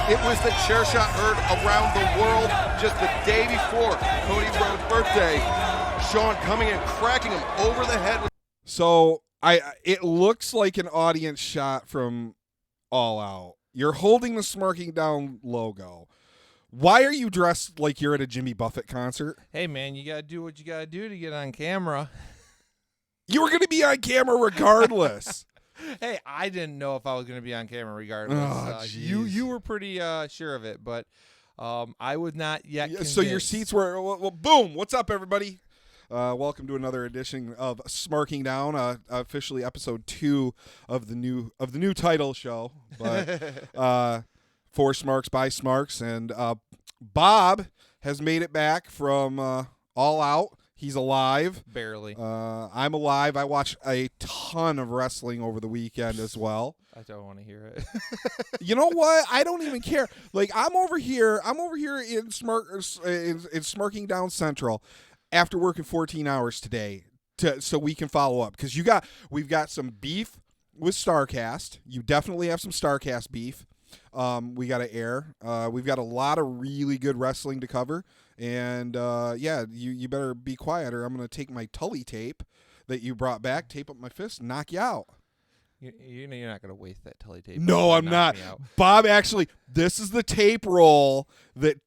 It was the chair shot heard around the world just the day before Cody Rhodes' birthday. Shawn coming and cracking him over the head. So it looks like an audience shot from All Out. You're holding the Smarking Down logo. Why are you dressed like you're at a Jimmy Buffett concert? Hey, man, you got to do what you got to do to get on camera. You were going to be on camera regardless. Hey, I didn't know if I was going to be on camera regardless. Oh, you were pretty sure of it, but I was not yet convinced. So your seats were, well, boom. What's up, everybody? Welcome to another edition of Smarking Down, officially episode 2 of the new title show. But for Smarks by Smarks, and Bob has made it back from All Out. He's alive. Barely. I'm alive. I watched a ton of wrestling over the weekend as well. I don't want to hear it. You know what? I don't even care. Like I'm over here in Smarking Down Central after working 14 hours today so we can follow up, because we've got some beef with StarCast. You definitely have some StarCast beef. We got to air. We've got a lot of really good wrestling to cover. And, you better be quiet, or I'm going to take my Tully tape that you brought back, tape up my fist, and knock you out. You know you're not going to waste that Tully tape. No, I'm not. Bob, actually, this is the tape roll that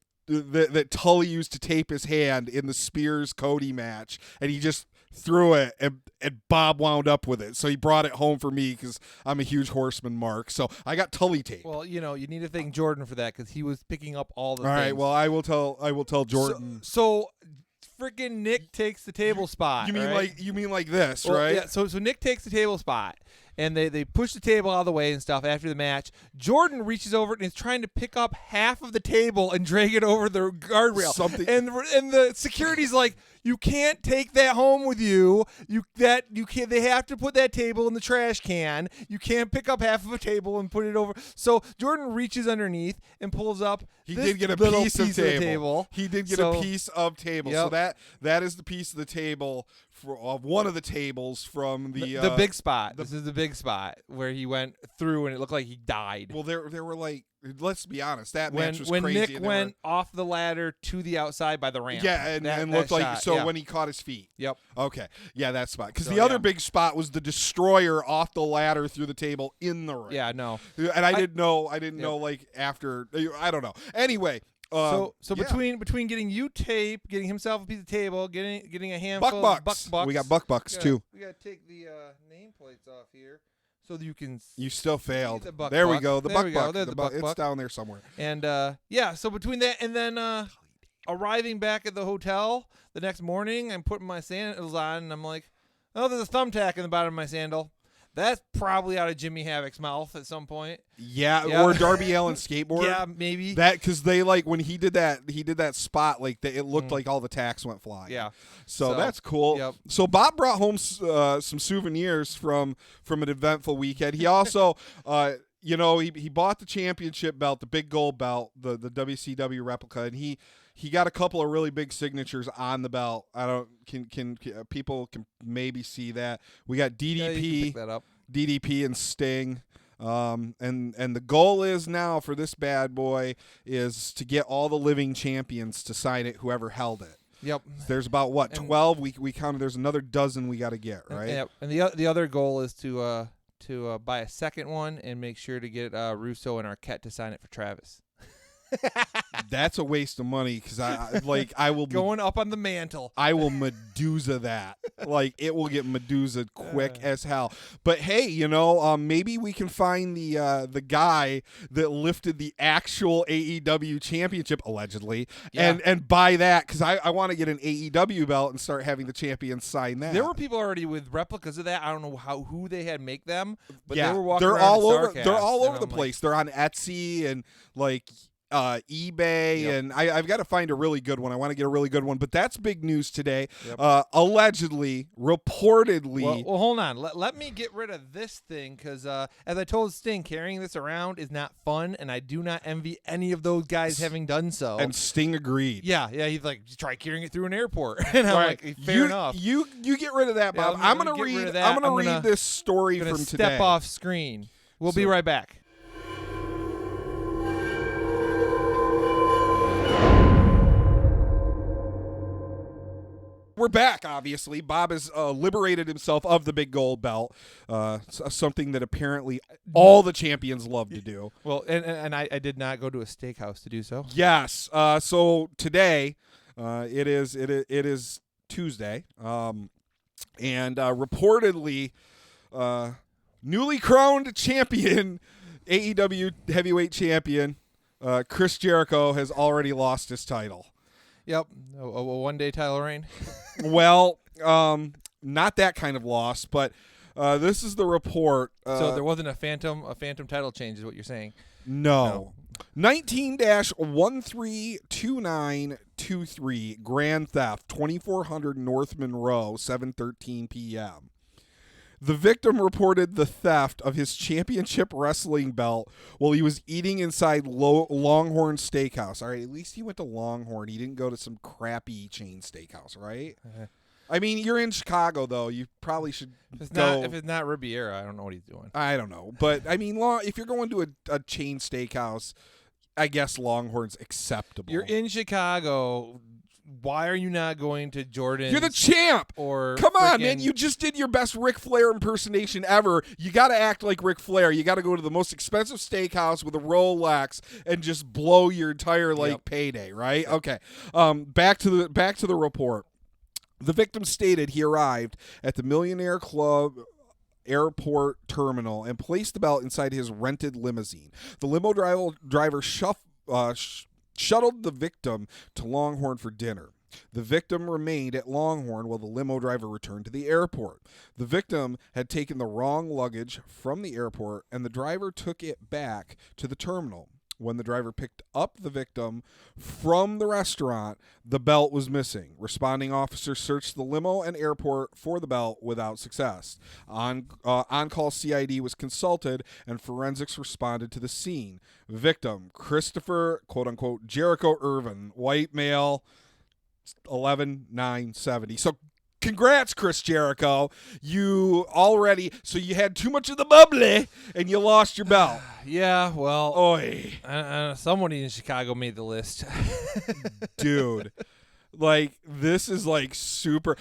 Tully used to tape his hand in the Spears Cody match, and he just threw it, and Bob wound up with it. So he brought it home for me because I'm a huge Horseman mark. So I got Tully tape. Well, you need to thank Jordan for that, because he was picking up all the things. All right, well, I will tell Jordan. So freaking Nick takes the table spot. You mean right? like this, right? Yeah. So Nick takes the table spot, and they push the table out of the way and stuff after the match. Jordan reaches over and is trying to pick up half of the table and drag it over the guardrail. And the security's like, you can't take that home with you. You can't. They have to put that table in the trash can. You can't pick up half of a table and put it over. So Jordan reaches underneath and pulls up. He did get a piece of table. He did get a piece of table. Yep. So that is the piece of the table of one of the tables from the big spot. This is the big spot where he went through and it looked like he died. Well, there were like, let's be honest, that match was when crazy. Nick went off the ladder to the outside by the ramp. Yeah, and looked like when he caught his feet. Yep. Okay. Yeah, that spot. Because the other big spot was the Destroyer off the ladder through the table in the ring. Yeah, no. And I didn't know like after, I don't know. Anyway. So between getting you tape, getting himself a piece of table, getting a handful of bucks. We got bucks too. We got to take the nameplates off here so that you can. You still failed. The there we go. The buck. Buck. It's down there somewhere. And so between that and then arriving back at the hotel the next morning, I'm putting my sandals on and I'm like, oh, there's a thumbtack in the bottom of my sandal. That's probably out of Jimmy Havoc's mouth at some point. Yeah. Or Darby Allin skateboard. Yeah, maybe. That, because they when he did that spot, like it looked like all the tacks went flying. Yeah. So that's cool. Yep. So Bob brought home some souvenirs from an eventful weekend. He also, he bought the championship belt, the big gold belt, the WCW replica, and he got a couple of really big signatures on the belt. Can people can maybe see that. We got DDP, yeah, you can pick that up. DDP and Sting. And the goal is now for this bad boy is to get all the living champions to sign it, whoever held it. Yep. There's about 12 we counted. There's another dozen we got to get, right? Yep. And the other goal is to buy a second one and make sure to get Russo and Arquette to sign it for Travis. That's a waste of money, because I will going up on the mantle. I will Medusa that. Like, it will get Medusa quick as hell. But hey, maybe we can find the guy that lifted the actual AEW championship allegedly, and buy that, because I want to get an AEW belt and start having the champions sign that. There were people already with replicas of that. I don't know who they had make them, but yeah, they were walking they're around all over. Starcast, they're all over the place. They're on Etsy and eBay, yep. and I've got to find a really good one. I want to get a really good one, but that's big news today. Yep. Allegedly, reportedly. Well, hold on. Let me get rid of this thing, because as I told Sting, carrying this around is not fun, and I do not envy any of those guys having done so. And Sting agreed. Yeah, he's like, try carrying it through an airport, and I'm like, fair enough. You get rid of that, Bob. Yeah, I'm gonna read this story from today. Step off screen. We'll be right back. we're back. Obviously, Bob has liberated himself of the big gold belt, something that apparently all the champions love to do. Well, and I did not go to a steakhouse to do so. Yes. So today, it is Tuesday, and reportedly, newly crowned champion, AEW heavyweight champion, Chris Jericho has already lost his title. Yep, a one-day title reign. Well, not that kind of loss, but this is the report. So there wasn't a phantom title change, is what you're saying? No. 19-132923 Grand Theft, 2400 North Monroe, 7:13 p.m. The victim reported the theft of his championship wrestling belt while he was eating inside Longhorn Steakhouse. All right, at least he went to Longhorn. He didn't go to some crappy chain steakhouse, right? I mean, you're in Chicago, though. You probably should go. If it's not Riviera, I don't know what he's doing. I don't know. But, I mean, if you're going to a chain steakhouse, I guess Longhorn's acceptable. You're in Chicago. Why are you not going to Jordan's? You're the champ. Or come on, man! You just did your best Ric Flair impersonation ever. You got to act like Ric Flair. You got to go to the most expensive steakhouse with a Rolex and just blow your entire payday, right? Yep. Okay. Back to the report. The victim stated he arrived at the Millionaire Club airport terminal and placed the belt inside his rented limousine. The limo driver shuttled the victim to Longhorn for dinner. The victim remained at Longhorn while the limo driver returned to the airport. The victim had taken the wrong luggage from the airport, and the driver took it back to the terminal. When the driver picked up the victim from the restaurant, the belt was missing. Responding officers searched the limo and airport for the belt without success. On-call CID was consulted, and forensics responded to the scene. Victim, Christopher, quote-unquote, Jericho Irvin, white male, 11,970. So congrats, Chris Jericho. You had too much of the bubbly, and you lost your belt. Yeah, well, Oy. Somebody in Chicago made the list. Dude, this is super.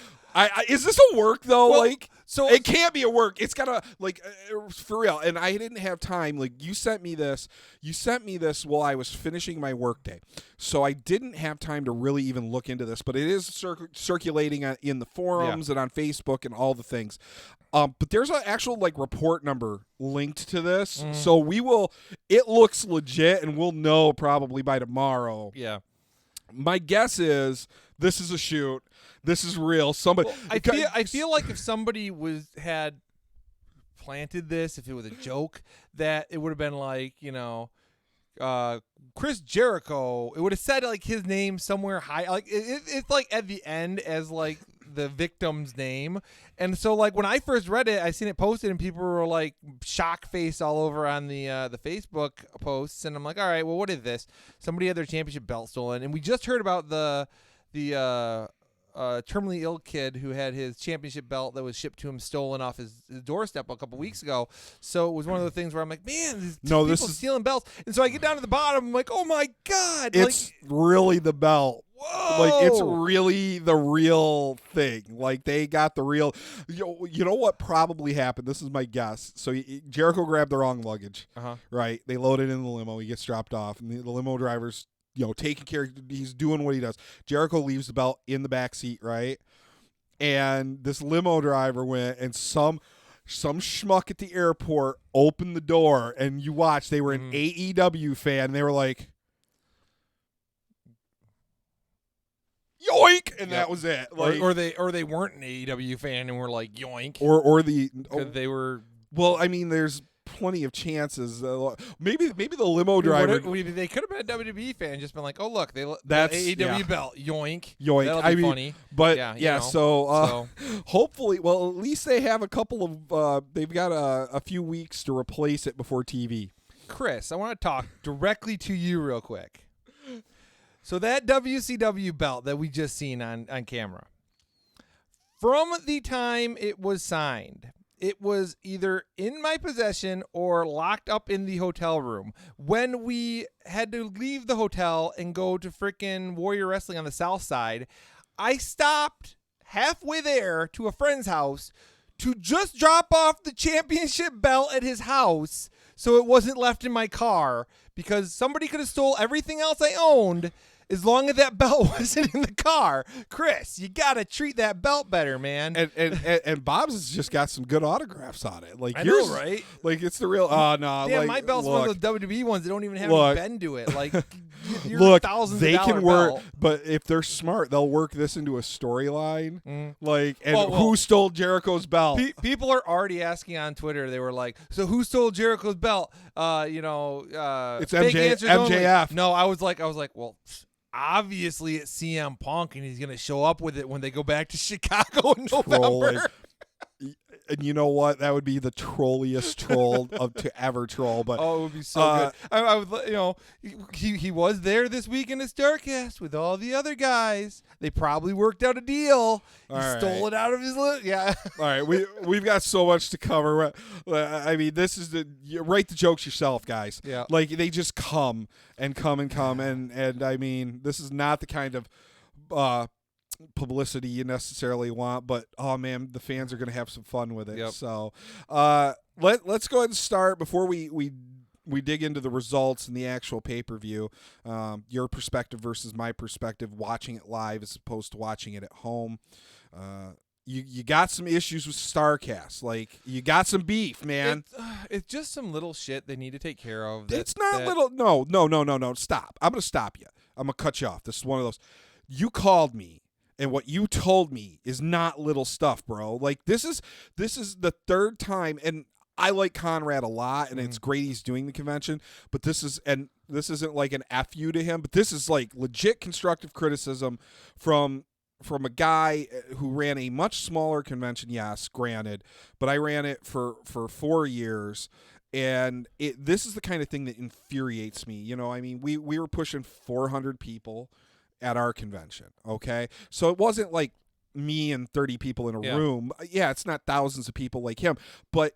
Is this a work though? Well, so it can't be a work. It's gotta for real. And I didn't have time. You sent me this. While I was finishing my workday, so I didn't have time to really even look into this. But it is circulating in the forums and on Facebook and all the things. But there's an actual report number linked to this, so we will. It looks legit, and we'll know probably by tomorrow. Yeah. My guess is this is a shoot. This is real. Somebody. Well, I feel like if somebody had planted this, if it was a joke, that it would have been Chris Jericho. It would have said his name somewhere high. It's at the end as the victim's name. And so when I first read it, I seen it posted and people were shock face all over on the Facebook posts, and I'm like, all right, well, what is this? Somebody had their championship belt stolen, and we just heard about the terminally ill kid who had his championship belt that was shipped to him stolen off his doorstep a couple weeks ago. So it was one of the things where I'm like, man, people stealing belts. And so I get down to the bottom. I'm like, oh my God. It's really the belt. Whoa. It's really the real thing. They got the real. You know what probably happened? This is my guess. So Jericho grabbed the wrong luggage. Right? They load it in the limo. He gets dropped off, and the limo driver's taking care. He's doing what he does. Jericho leaves the belt in the back seat, right? And this limo driver went, and some schmuck at the airport opened the door, and you watch. They were an AEW fan. And they were like, yoink, and that was it. Or they weren't an AEW fan and were like, yoink. Or they were. Well, I mean, there's plenty of chances. Maybe the limo driver. They could have been a WWE fan and just been like, oh look, that's AEW belt, yoink. That'll be funny. But so hopefully, well, at least they have a couple of. They've got a few weeks to replace it before TV. Chris, I want to talk directly to you real quick. So that WCW belt that we just seen on camera, from the time it was signed, it was either in my possession or locked up in the hotel room. When we had to leave the hotel and go to frickin' Warrior Wrestling on the south side, I stopped halfway there to a friend's house to just drop off the championship belt at his house so it wasn't left in my car, because somebody could have stole everything else I owned as long as that belt wasn't in the car. Chris, you got to treat that belt better, man. And Bob's has just got some good autographs on it. Like I yours, know, right? Like it's the real. Oh no! Damn, like, my belt's one of those WWE ones that don't even have any bend to it. Like, you're thousands they of dollar can work, belt. but if they're smart, they'll work this into a storyline. Like, and Well, who stole Jericho's belt? People are already asking on Twitter. They were like, "So who stole Jericho's belt?" It's fake answers only. MJF. No, I was like, well, obviously it's CM Punk, and he's gonna show up with it when they go back to Chicago in November. And you know what? That would be the trolliest troll to ever troll. But it would be so good. I would, he was there this week in the Starcast with all the other guys. They probably worked out a deal. He stole it out of his list. Yeah. All right, we've got so much to cover. I mean, this is you write the jokes yourself, guys. Yeah. Like they just come, and I mean, this is not the kind of publicity you necessarily want, but oh man, the fans are going to have some fun with it. Yep. So let's go ahead and start before we dig into the results and the actual pay-per-view. Your perspective versus my perspective, watching it live as opposed to watching it at home. You got some issues with StarCast. Like, you got some beef, man. It's just some little shit they need to take care of. It's not little. No. Stop. I'm going to stop you. I'm going to cut you off. This is one of those. You called me, and what you told me is not little stuff, bro. Like, this is the third time, and I like Conrad a lot, and it's great he's doing the convention, but this isn't like an F you to him, but this is like legit constructive criticism from a guy who ran a much smaller convention, yes, granted, but I ran it for 4 years, and this is the kind of thing that infuriates me. You know, I mean, we were pushing 400 people at our convention, okay? So it wasn't like me and 30 people in a room. Yeah, it's not thousands of people like him, but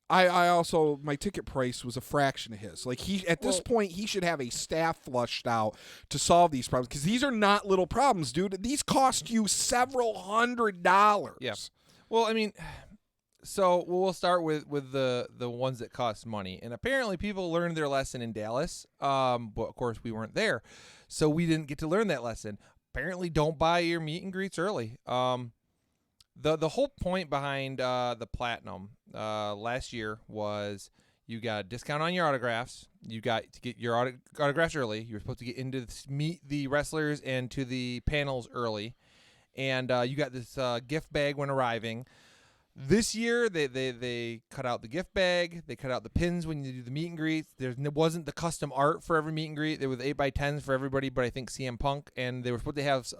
I also, my ticket price was a fraction of his. Like, at this point, he should have a staff flushed out to solve these problems, because these are not little problems, dude. These cost you several $100s. Yeah. Well, I mean, so we'll start with the ones that cost money. And apparently people learned their lesson in Dallas. But of course we weren't there, so we didn't get to learn that lesson. Apparently, don't buy your meet and greets early. The whole point behind the Platinum last year was you got a discount on your autographs. You got to get your autographs early. You were supposed to get into meet the wrestlers and to the panels early, and you got this gift bag when arriving. This year, they cut out the gift bag. They cut out the pins when you do the meet and greets. There wasn't the custom art for every meet and greet. There was 8x10s for everybody, but I think CM Punk, and they were supposed to have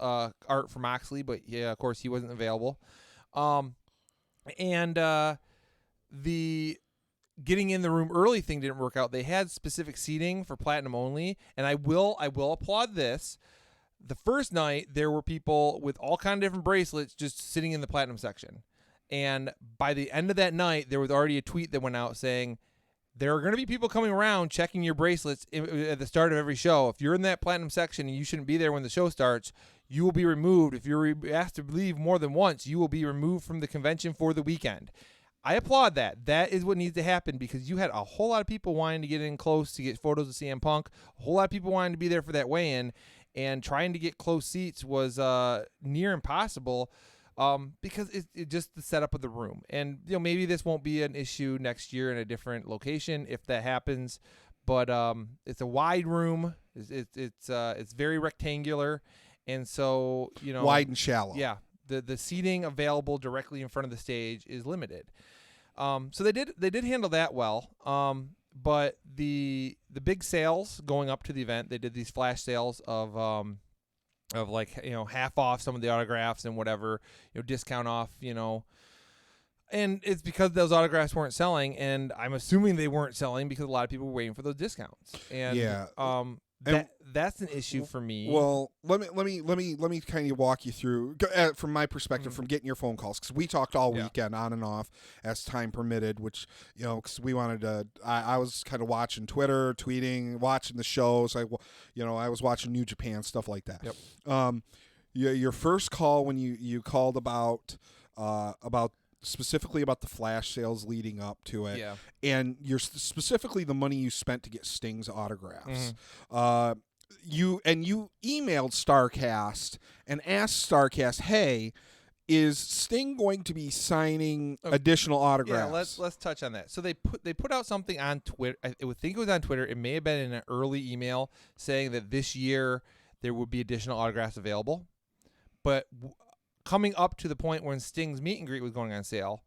art for Moxley, but yeah, of course he wasn't available. The getting in the room early thing didn't work out. They had specific seating for Platinum only, and I will applaud this. The first night, there were people with all kind of different bracelets just sitting in the Platinum section. And by the end of that night, there was already a tweet that went out saying, there are going to be people coming around checking your bracelets at the start of every show. If you're in that Platinum section and you shouldn't be there when the show starts, you will be removed. If you're asked to leave more than once, you will be removed from the convention for the weekend. I applaud that. That is what needs to happen, because you had a whole lot of people wanting to get in close to get photos of CM Punk, a whole lot of people wanting to be there for that weigh-in, and trying to get close seats was near impossible. Because it just the setup of the room, and maybe this won't be an issue next year in a different location if that happens, but it's a wide room. It's very rectangular, and so wide and shallow. Yeah, the seating available directly in front of the stage is limited. So they did handle that well. But the big sales going up to the event, they did these flash sales of like, half off some of the autographs and whatever, discount off, and it's because those autographs weren't selling, and I'm assuming they weren't selling because a lot of people were waiting for those discounts. And that's an issue for me. Well, let me kind of walk you through from my perspective, from getting your phone calls, because we talked all weekend on and off as time permitted, which because we wanted to. I was kind of watching Twitter, tweeting, watching the shows. I was watching New Japan, stuff like that. Yep. your first call when you called about specifically about the flash sales leading up to it, and you're specifically the money you spent to get Sting's autographs. You emailed Starcast and asked Starcast, hey, is Sting going to be signing additional autographs? Yeah, let's touch on that. So they put out something on Twitter. I would think it was on Twitter. It may have been in an early email saying that this year there would be additional autographs available. But coming up to the point when Sting's meet and greet was going on sale,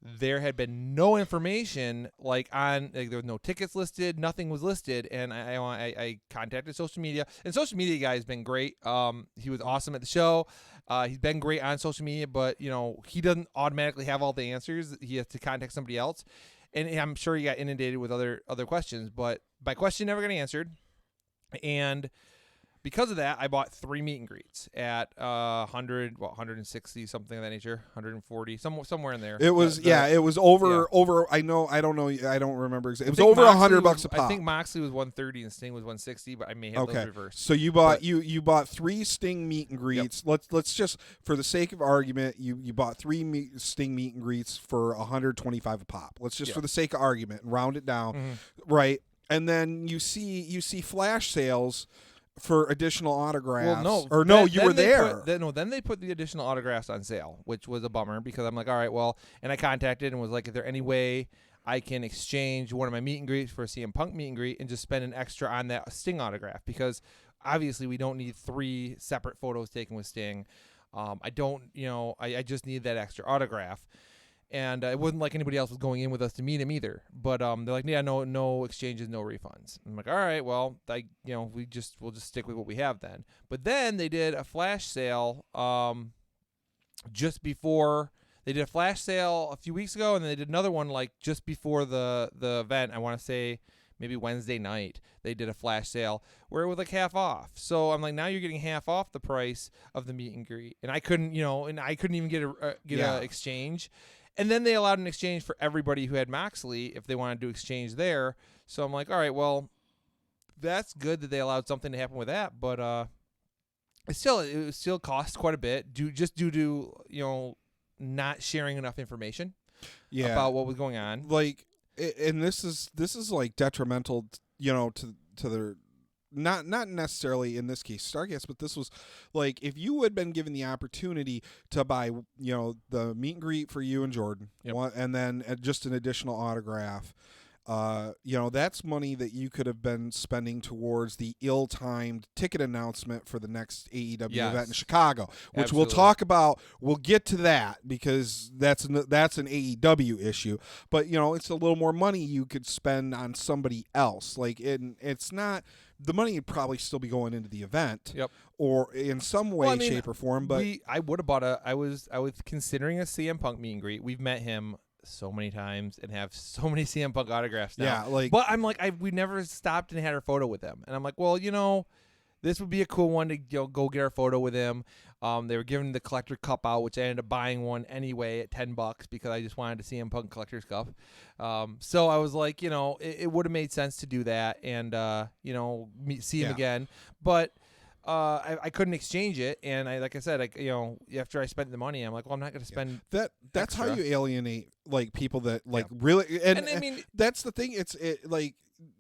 there had been no information there was no tickets listed, nothing was listed, and I contacted social media, and social media guy has been great. He was awesome at the show. He's been great on social media, but he doesn't automatically have all the answers. He has to contact somebody else, and I'm sure he got inundated with other questions. But my question never got answered, and because of that, I bought 3 meet and greets at 160, something of that nature, 140, somewhere in there. It was it was over. I don't remember exactly. It was over $100 a pop. I think Moxley was 130 and Sting was 160, but I may have those reversed. So you bought you bought 3 Sting meet and greets. Let's just, for the sake of argument, you bought 3 Sting meet and greets for $125 a pop. Let's just for the sake of argument round it down, right? And then you see flash sales for additional autographs. You were there. Then they put the additional autographs on sale, which was a bummer because I'm like, all right, well, and I contacted and was like, is there any way I can exchange one of my meet and greets for a CM Punk meet and greet and just spend an extra on that Sting autograph? Because obviously we don't need 3 separate photos taken with Sting. I just need that extra autograph. And it wasn't like anybody else was going in with us to meet him either. But they're like, yeah, no exchanges, no refunds. I'm like, all right, well, we'll just stick with what we have then. But then they did a flash sale just before. They did a flash sale a few weeks ago, and then they did another one just before the event. I want to say maybe Wednesday night. They did a flash sale where it was half off. So I'm like, now you're getting half off the price of the meet and greet, and I couldn't even get a exchange. And then they allowed an exchange for everybody who had Moxley if they wanted to exchange there. So I'm like, all right, well, that's good that they allowed something to happen with that. But it still cost quite a bit due to not sharing enough information about what was going on. And this is detrimental, to their. Not necessarily in this case Starcast, but this was if you had been given the opportunity to buy the meet and greet for you and Jordan, and then just an additional autograph, that's money that you could have been spending towards the ill-timed ticket announcement for the next AEW event in Chicago, which we'll talk about. We'll get to that because that's an AEW issue, but it's a little more money you could spend on somebody else. It's not. The money would probably still be going into the event, or in some way, shape, or form. But I would have bought I was considering a CM Punk meet and greet. We've met him so many times and have so many CM Punk autographs now. But I'm like, we never stopped and had our photo with him. And I'm like, well, this would be a cool one to go get our photo with him. They were giving the collector cup out, which I ended up buying one anyway at $10 because I just wanted to see CM Punk collector's cup. So I was like, it would have made sense to do that and see him again. But I couldn't exchange it, and like I said, after I spent the money, I'm like, well, I'm not going to spend that. That's extra. How you alienate people that really. And I mean, that's the thing.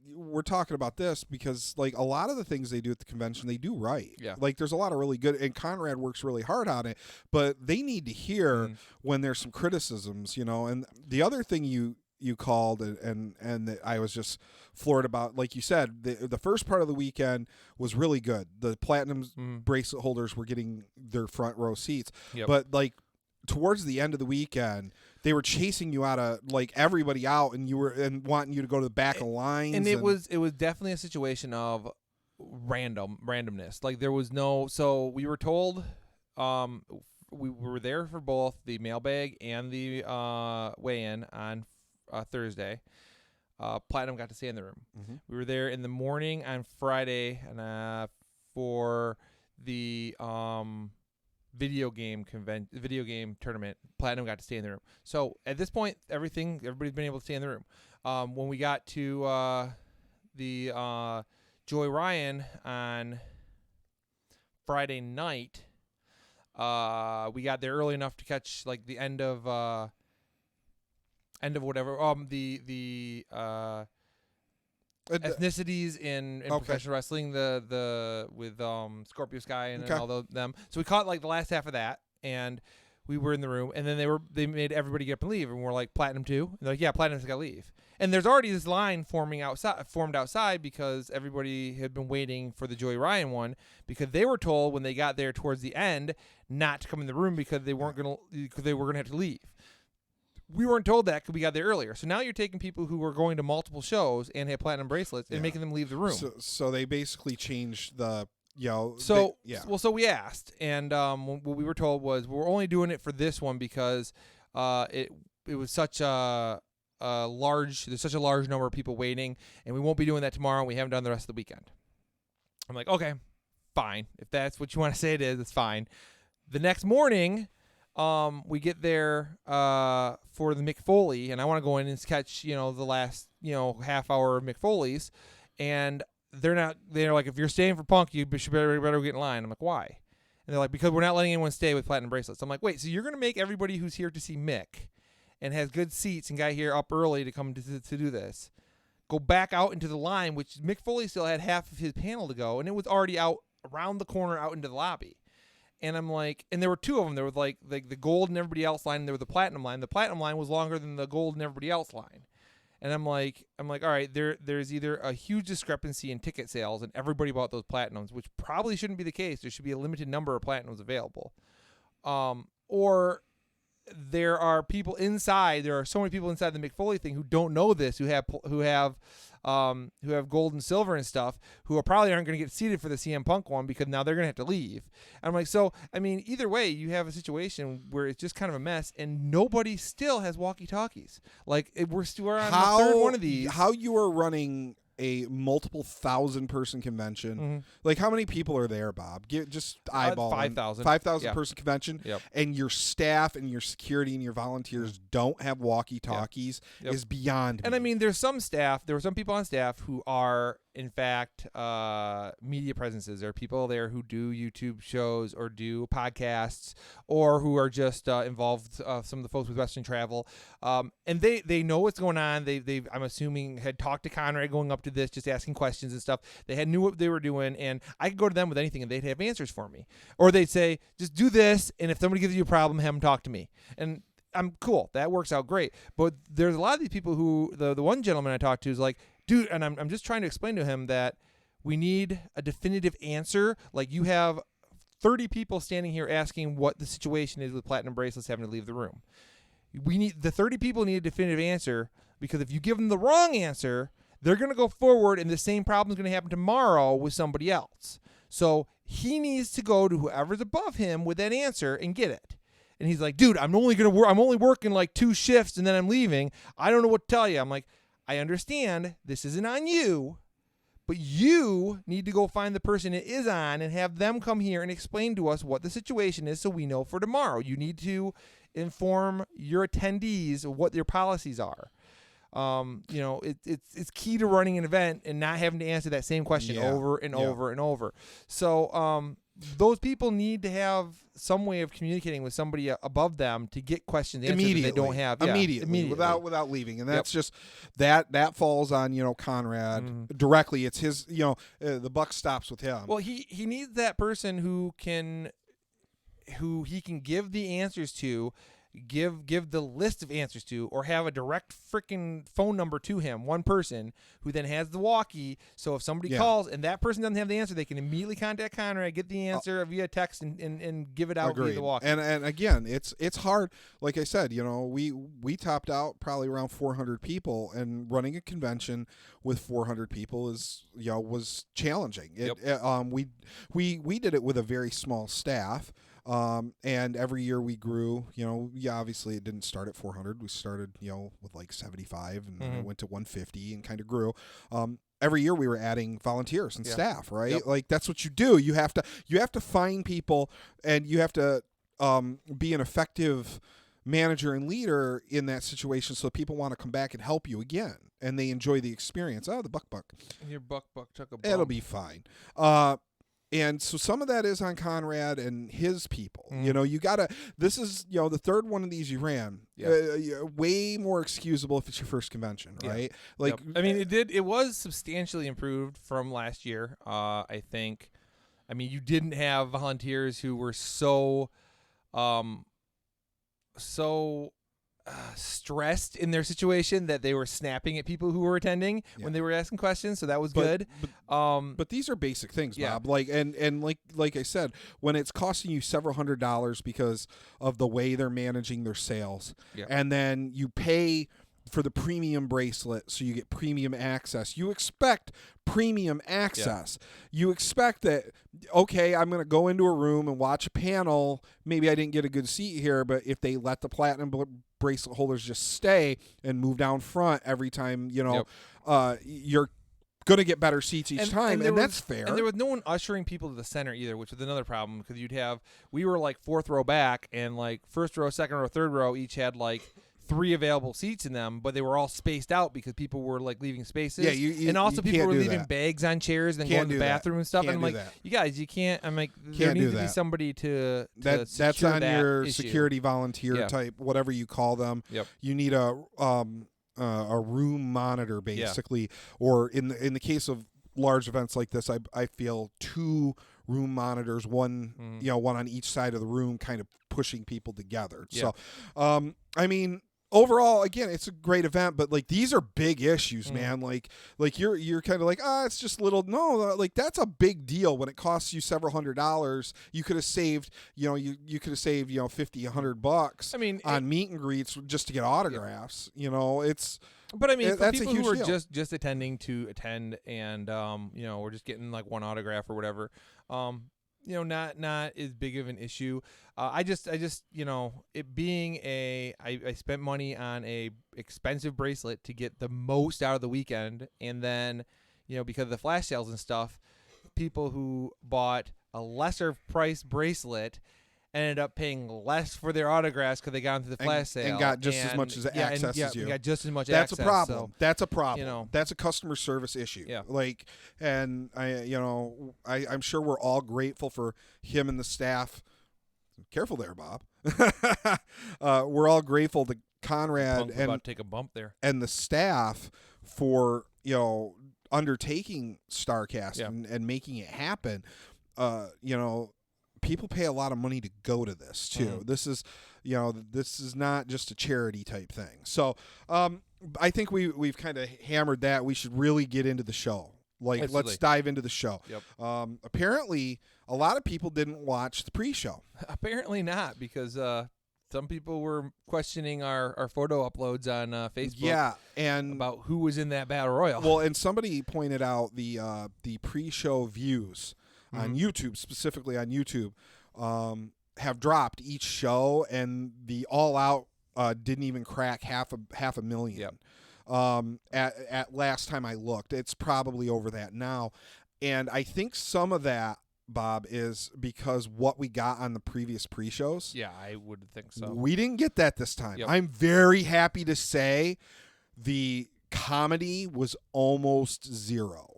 We're talking about this because a lot of the things they do at the convention, they do right. Yeah. There's a lot of really good, and Conrad works really hard on it, but they need to hear when there's some criticisms, And the other thing you called and that I was just floored about, like you said, the first part of the weekend was really good. The platinum bracelet holders were getting their front row seats, but towards the end of the weekend, they were chasing you out of everybody out, and wanting you to go to the back of the lines. And it was definitely a situation of randomness. There was no. So we were told, we were there for both the mailbag and the weigh-in on Thursday. Platinum got to stay in the room. We were there in the morning on Friday and for the video game tournament. Platinum got to stay in the room. So at this point, everybody's been able to stay in the room. When we got to the Joey Ryan on Friday night, We got there early enough to catch like the end of whatever. The ethnicities in professional wrestling. The with Scorpio Sky and all them. So we caught like the last half of that, and we were in the room, and then they made everybody get up and leave, and we're like, Platinum too? And they're like, yeah, Platinum's got to leave. And there's already this line formed outside because everybody had been waiting for the Joey Ryan one, because they were told when they got there towards the end not to come in the room because they were gonna have to leave. We weren't told that because we got there earlier. So now you're taking people who were going to multiple shows and had platinum bracelets and making them leave the room. So they basically chinged the. So we asked, and what we were told was we're only doing it for this one because it was such there's such a large number of people waiting, and we won't be doing that tomorrow, and we haven't done the rest of the weekend. I'm like, okay, fine. If that's what you want to say it is, it's fine. The next morning, we get there for the Mick Foley, and I want to go in and catch, the last, half hour of Mick Foley's, and they're like, if you're staying for Punk, you should better get in line. I'm like, why? And they're like, because we're not letting anyone stay with platinum bracelets. I'm like, wait, so you're going to make everybody who's here to see Mick and has good seats and got here up early to come to do this go back out into the line, which Mick Foley still had half of his panel to go, and it was already out around the corner out into the lobby. And I'm like, and there were two of them. There was like the gold and everybody else line, and there was the platinum line. The platinum line was longer than the gold and everybody else line. And I'm like, all right, there's either a huge discrepancy in ticket sales and everybody bought those platinums, which probably shouldn't be the case. There should be a limited number of platinums available. Or there are people inside. There are so many people inside the Mick Foley thing who don't know this, who have gold and silver and stuff, who probably aren't going to get seated for the CM Punk one because now they're going to have to leave. And I'm like, so, I mean, either way, you have a situation where it's just kind of a mess, and nobody still has walkie-talkies. Like, we're on the third one of these. How you are running a multiple 1,000-person convention. Mm-hmm. Like, how many people are there, Bob? Just eyeball 5,000. 5,000 person convention. Yep. And your staff and your security and your volunteers don't have walkie-talkies is beyond me. And I mean, there were some people on staff who are, in fact, media presences. There are people there who do YouTube shows or do podcasts, or who are just involved. Some of the folks with Western Travel, and they know what's going on. They I'm assuming had talked to Conrad going up to this, just asking questions and stuff. They knew what they were doing, and I could go to them with anything, and they'd have answers for me. Or they'd say, just do this, and if somebody gives you a problem, have them talk to me. And I'm cool. That works out great. But there's a lot of these people who the one gentleman I talked to is like, dude, and I'm just trying to explain to him that we need a definitive answer. Like, you have 30 people standing here asking what the situation is with platinum bracelets having to leave the room. The 30 people need a definitive answer, because if you give them the wrong answer, they're going to go forward, and the same problem is going to happen tomorrow with somebody else. So he needs to go to whoever's above him with that answer and get it. And he's like, dude, I'm only working like 2 shifts and then I'm leaving. I don't know what to tell you. I'm like, I understand this isn't on you, but you need to go find the person it is on and have them come here and explain to us what the situation is so we know for tomorrow. You need to inform your attendees of what their policies are. It's key to running an event and not having to answer that same question over and over and over. So those people need to have some way of communicating with somebody above them to get questions answered that they don't have. Immediately. Without leaving. And that's just that falls on, Conrad directly. It's his, the buck stops with him. Well, he needs that person who he can give the answers to, give the list of answers to, or have a direct freaking phone number to him, one person who then has the walkie, so if somebody calls and that person doesn't have the answer, they can immediately contact Conrad, get the answer via text, and give it out via the walkie. And again, it's hard. Like I said, we topped out probably around 400 people, and running a convention with 400 people is was challenging. We did it with a very small staff. And every year we grew, obviously it didn't start at 400. We started, with like 75, and then it went to 150 and kind of grew. Every year we were adding volunteers and staff, right? Yep. Like, that's what you do. You have to find people, and you have to be an effective manager and leader in that situation, so people want to come back and help you again, and they enjoy the experience. Oh, the buck. Your buck took a bump. It'll be fine. And so some of that is on Conrad and his people. You know, you gotta. This is the third one of these you ran. Way more excusable if it's your first convention, right? Like, I mean, it was substantially improved from last year. I think. I mean, you didn't have volunteers who were so stressed in their situation that they were snapping at people who were attending when they were asking questions. So that was good. But these are basic things, Bob. Like and like I said, when it's costing you several $100s because of the way they're managing their sales, and then you pay for the premium bracelet so you get premium access. You expect premium access. You expect that, okay, I'm going to go into a room and watch a panel. Maybe I didn't get a good seat here, but if they let the platinum bracelet holders just stay and move down front every time, you're going to get better seats each time, and that's fair. And there was no one ushering people to the center either, which was another problem, because we were like fourth row back, and like first row, second row, third row each had like 3 available seats in them, but they were all spaced out because people were like leaving spaces. Yeah, and also people were leaving that. bags on chairs and then going to the bathroom and stuff. Can't and I'm like, you guys, you can't. I'm like, there needs to be somebody to that's on your security volunteer type, whatever you call them. You need a room monitor basically, or in the case of large events like this, I feel 2 room monitors, one one on each side of the room, kind of pushing people together. So, I mean, overall, again, it's a great event, but like these are big issues, man. Like you're kind of like, it's just little. No, like that's a big deal. When it costs you several $100s, you could have saved, you could have saved, $50, $100. I mean, on meet and greets just to get autographs. It's. But I mean, for that's people a huge who are deal. just attending to attend, and we're just getting like one autograph or whatever. Not as big of an issue. I just it being I spent money on a expensive bracelet to get the most out of the weekend, and then because of the flash sales and stuff, people who bought a lesser price bracelet ended up paying less for their autographs because they got into the flash sale and got just as much access as you. Got just as much That's access. a problem. So, that's a problem. That's a customer service issue. Yeah. Like, and I'm sure we're all grateful for him and the staff. Careful there, Bob. We're all grateful to Conrad and about to take a bump there, and the staff for undertaking StarCast and making it happen. People pay a lot of money to go to this too. This is, this is not just a charity type thing. So, I think we've kind of hammered that. We should really get into the show. Like, Absolutely. Let's dive into the show. Yep. Apparently, a lot of people didn't watch the pre-show. Apparently not, because some people were questioning our photo uploads on Facebook. Yeah, and about who was in that battle royal. Well, and somebody pointed out the pre-show views on YouTube, specifically on YouTube, have dropped each show, and the All Out didn't even crack half a million. At last time I looked. It's probably over that now, and I think some of that, Bob, is because what we got on the previous pre-shows. Yeah, I would think so. We didn't get that this time. Yep. I'm very happy to say the comedy was almost zero.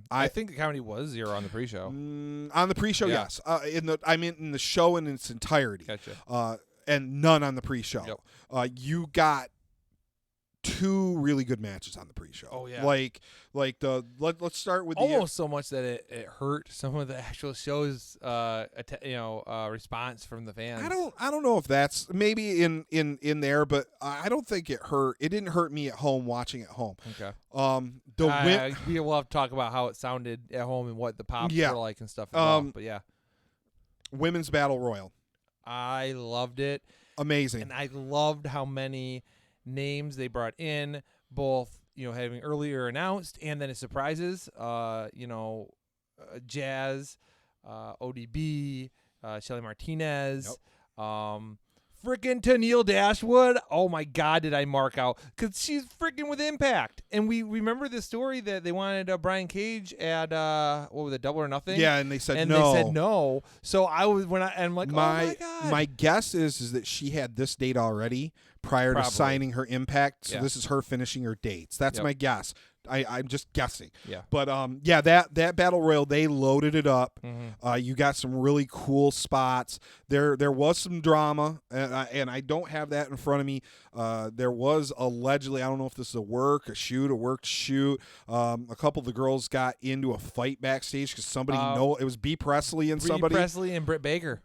I think the comedy was 0 on the pre-show. On the pre-show, yes. In the show in its entirety. Gotcha. And none on the pre-show. Yep. You got 2 really good matches on the pre-show. Oh yeah. Let's start with almost so much that it hurt some of the actual show's response from the fans. I don't know if that's maybe in there, but I don't think it hurt. It didn't hurt me at home watching at home. Okay. We will have to talk about how it sounded at home and what the pops were like and stuff. But yeah, women's battle royal. I loved it. Amazing. And I loved how many names they brought in, both having earlier announced and then as surprises. Jazz, ODB, Shelly Martinez, freaking Tennille Dashwood. Oh my God, did I mark out? Because she's freaking with Impact. And we remember the story that they wanted Brian Cage at what was it, Double or Nothing? Yeah, and they said and no. They said no. So I'm like, oh my God. My guess is that she had this date already prior to signing her Impact. So this is her finishing her dates. That's my guess. I'm just guessing. Yeah. But yeah, that battle royal, they loaded it up. Mm-hmm. You got some really cool spots. There was some drama, and I don't have that in front of me. There was allegedly, I don't know if this is a work to shoot. A couple of the girls got into a fight backstage because somebody it was B. Presley and somebody. Presley and Britt Baker.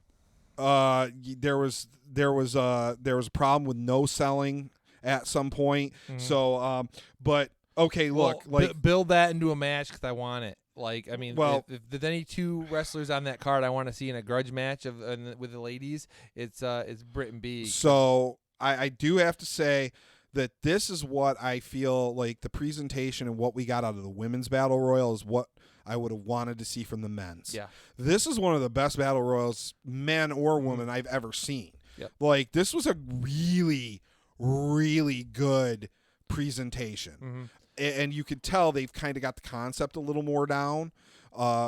There was a problem with no selling at some point. Mm-hmm. So but okay, look, build that into a match because I want it. Like, I mean, well, if there's any two wrestlers on that card I want to see in a grudge match with the ladies, it's Britt and B. So I do have to say that this is what I feel like the presentation and what we got out of the women's battle royal is what I would have wanted to see from the men's. Yeah. This is one of the best battle royals, men or women, I've ever seen. Yep. Like, this was a really, really good presentation. Mm-hmm. And you could tell they've kind of got the concept a little more down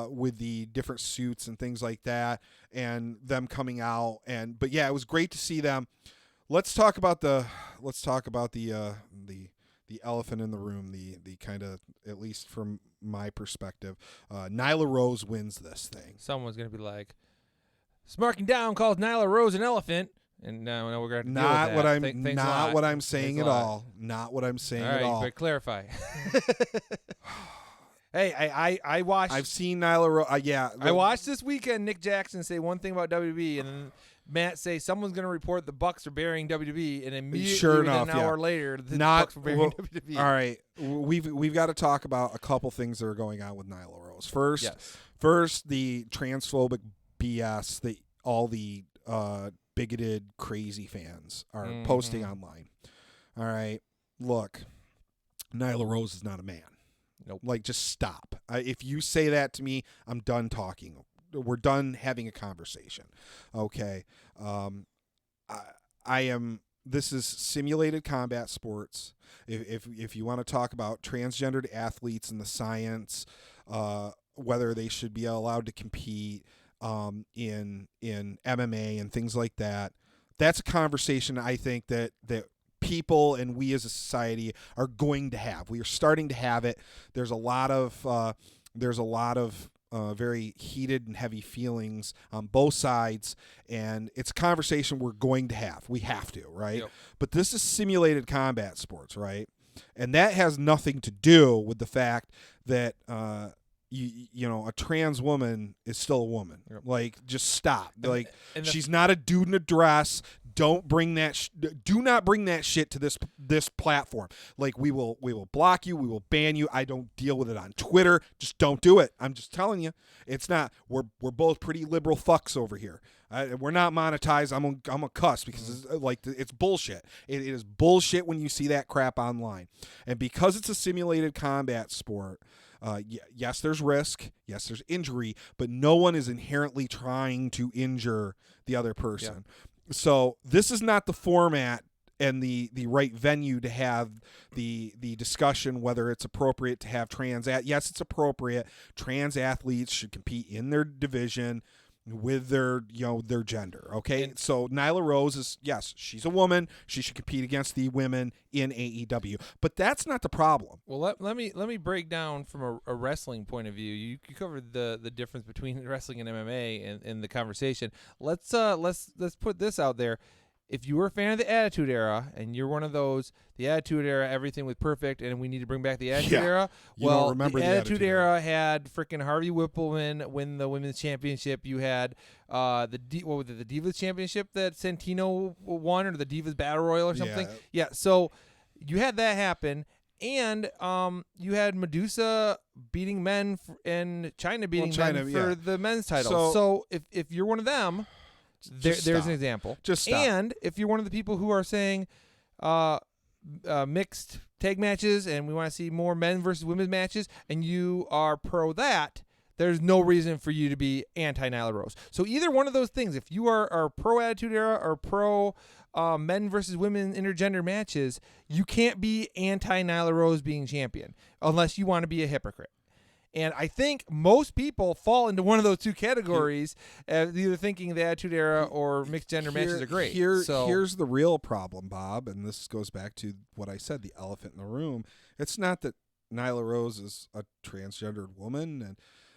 with the different suits and things like that and them coming out. But yeah, it was great to see them. Let's talk about the elephant in the room, the kind of, at least from my perspective, Nyla Rose wins this thing. Someone's going to be like, Smarking Down calls Nyla Rose an elephant. And now we're going to deal with that. Not what I'm saying at all. Not what I'm saying at all. But clarify. Hey, I watched. I've seen Nyla Rose. Yeah, I watched this weekend Nick Jackson say one thing about WWE, and then Matt say someone's going to report the Bucks are burying WWE, and immediately sure enough, an hour later, the Bucks were burying WWE. All right, we've got to talk about a couple things that are going on with Nyla Rose. First, the transphobic BS that all the bigoted, crazy fans are posting online. All right, look, Nyla Rose is not a man. Nope. Like, just stop. If you say that to me, I'm done talking. We're done having a conversation. Okay. I am. This is simulated combat sports. If you want to talk about transgendered athletes and the science, whether they should be allowed to compete in MMA and things like that, that's a conversation I think that people and we as a society are going to have. We are starting to have it. There's a lot of very heated and heavy feelings on both sides, and it's a conversation we're going to have. We have to, right? Yep. But this is simulated combat sports, right? And that has nothing to do with the fact that you know, a trans woman is still a woman. Yep. Like, just stop. Like, she's not a dude in a dress. Don't bring that. Do not bring that shit to this platform. Like, we will block you. We will ban you. I don't deal with it on Twitter. Just don't do it. I'm just telling you. It's not. We're both pretty liberal fucks over here. We're not monetized. I'm a cuss because it's bullshit. It is bullshit when you see that crap online. And because it's a simulated combat sport. Yes, there's risk. Yes, there's injury, but no one is inherently trying to injure the other person. Yeah. So this is not the format and the right venue to have the discussion whether it's appropriate to have yes, it's appropriate. Trans athletes should compete in their division with their gender. Okay. So Nyla Rose is, yes, she's a woman. She should compete against the women in AEW. But that's not the problem. Well, let me break down from a wrestling point of view. You covered the difference between wrestling and MMA in the conversation. Let's put this out there. If you were a fan of the Attitude Era and you're one of those, the Attitude Era, everything was perfect, and we need to bring back the Attitude Era. Well, remember the Attitude Era had freaking Harvey Whippleman win the women's championship. You had the Divas Championship that Santino won, or the Divas Battle Royal or something. Yeah. So you had that happen, and you had Medusa beating men and China beating men for the men's title. So if you're one of them. There's an example. Just stop. And if you're one of the people who are saying mixed tag matches and we want to see more men versus women's matches, and you are pro that, there's no reason for you to be anti-Nyla Rose. So either one of those things, if you are pro Attitude Era or pro men versus women intergender matches, you can't be anti-Nyla Rose being champion unless you want to be a hypocrite. And I think most people fall into one of those two categories, either thinking the Attitude Era or mixed gender matches are great. Here's the real problem, Bob, and this goes back to what I said, the elephant in the room. It's not that Nyla Rose is a transgendered woman,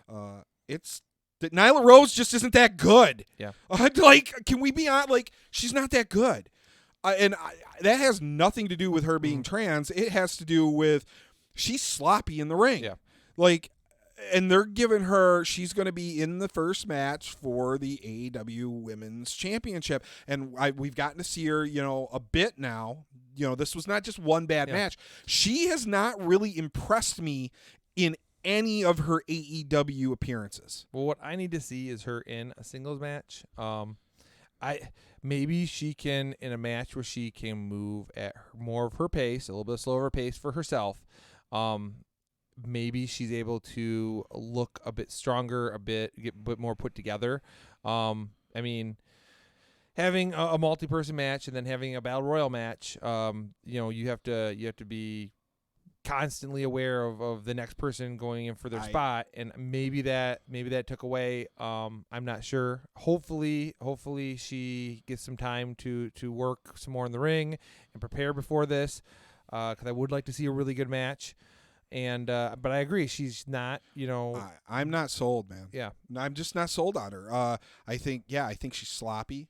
and it's that Nyla Rose just isn't that good. Yeah. Like, can we be on? Like, she's not that good, that has nothing to do with her being trans. It has to do with she's sloppy in the ring. Yeah. Like, and they're giving her, she's going to be in the first match for the AEW Women's Championship. And we've gotten to see her, a bit now. This was not just one bad match. She has not really impressed me in any of her AEW appearances. Well, what I need to see is her in a singles match. Maybe she can, in a match where she can move at more of her pace, a little bit slower pace for herself. Maybe she's able to look a bit stronger, get a bit more put together. I mean, having a multi-person match and then having a battle royal match, you have to be constantly aware of the next person going in for their spot, and maybe that took away. I'm not sure. Hopefully she gets some time to work some more in the ring and prepare before this, because I would like to see a really good match. And but I agree, she's not. I'm not sold, man. Yeah, I'm just not sold on her. I think she's sloppy.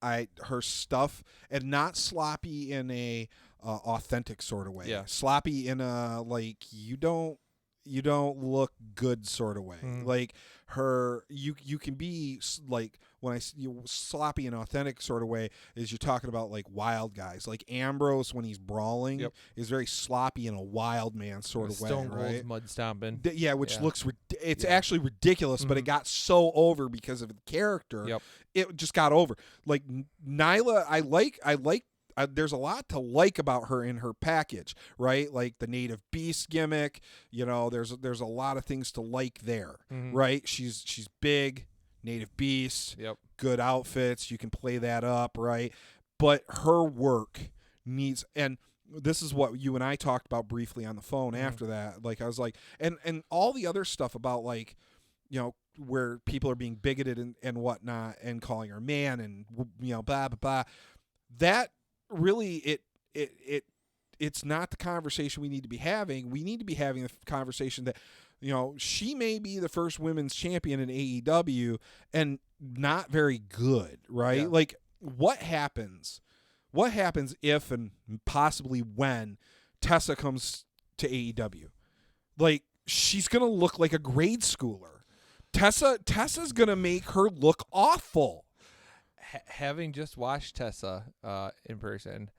Her stuff, and not sloppy in a authentic sort of way. Yeah, sloppy in a like you don't look good sort of way. Like her, you can be like, when sloppy and authentic sort of way is you're talking about like wild guys, like Ambrose when he's brawling is very sloppy in a wild man sort of way. Stone Cold's right? mud stomping. Which looks it's actually ridiculous, but it got so over because of the character. It just got over. Like Nyla, I like. There's a lot to like about her in her package, right? Like the native beast gimmick, there's a lot of things to like there, right? She's big, native beast, good outfits, you can play that up, right? But her work needs, and this is what you and I talked about briefly on the phone after that. Like I was like, and all the other stuff about like, where people are being bigoted and whatnot and calling her man and blah blah blah. That really it's not the conversation we need to be having. We need to be having a conversation that she may be the first women's champion in AEW and not very good, right? Like what happens if and possibly when Tessa comes to AEW? Like she's going to look like a grade schooler. Tessa's going to make her look awful. Having just watched Tessa in person,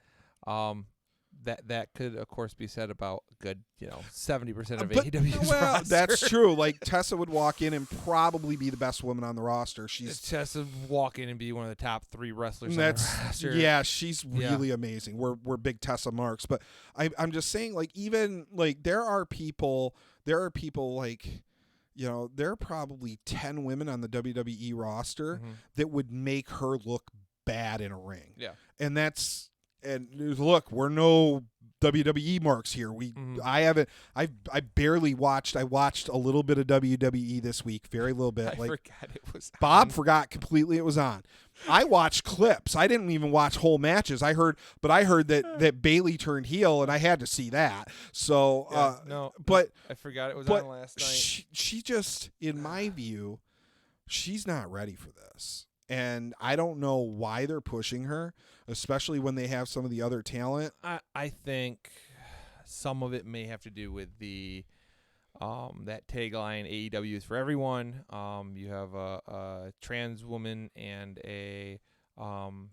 that could of course be said about good 70% of AEW's roster. That's true. Like Tessa would walk in and probably be the best woman on the roster. Tessa walk in and be one of the top 3 wrestlers on the roster. Yeah, she's really amazing. We're big Tessa marks, but I'm just saying, like, even like there are people like, there are probably 10 women on the WWE roster that would make her look bad in a ring. Yeah. And look, we're no WWE marks here. I barely watched. I watched a little bit of WWE this week, very little bit. I forgot it was on. Bob forgot completely it was on. I watched clips. I didn't even watch whole matches. I heard that Bayley turned heel, and I had to see that. So, but I forgot it was on last night. She just, in my view, she's not ready for this, and I don't know why they're pushing her, especially when they have some of the other talent. I think some of it may have to do with the that tagline, AEW is for everyone. You have a trans woman and a woman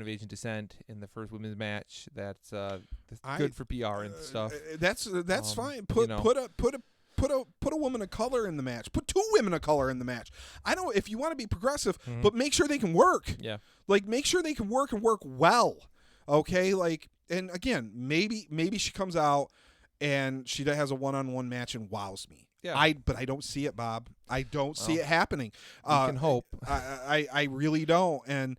of Asian descent in the first women's match. That's good for PR and stuff. That's fine. Put a woman of color in the match. Put 2 women of color in the match. I don't, if you want to be progressive, but make sure they can work. Yeah. Like make sure they can work and work well. Okay? Like, and again, maybe she comes out and she has a one-on-one match and wows me. Yeah. But I don't see it, Bob. I don't see it happening. You can hope. I really don't. And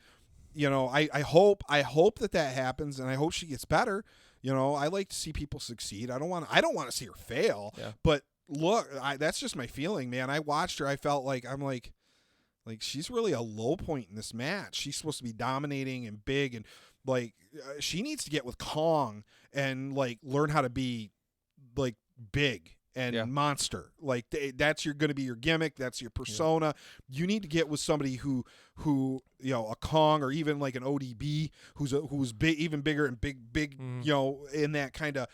I hope that happens, and I hope she gets better. I like to see people succeed. I don't want to see her fail. Yeah. But look, that's just my feeling, man. I watched her. I felt like I'm like she's really a low point in this match. She's supposed to be dominating and big and Like she needs to get with Kong and like learn how to be like big and monster. Like that's going to be your gimmick. That's your persona. You need to get with somebody who a Kong or even like an ODB who's big, even bigger and big, in that kind of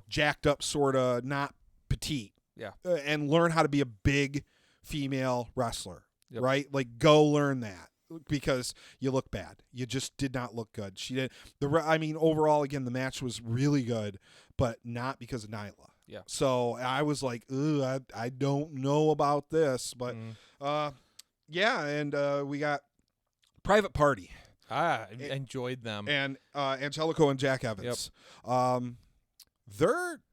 jacked up sort of, not petite. Yeah. And learn how to be a big female wrestler. Right? Like go learn that. Because you look bad. You just did not look good. She did. Overall, again, the match was really good, but not because of Nyla. Yeah. So I was like, I don't know about this, but and we got Private Party. I enjoyed them. And Angelico and Jack Evans. Yep.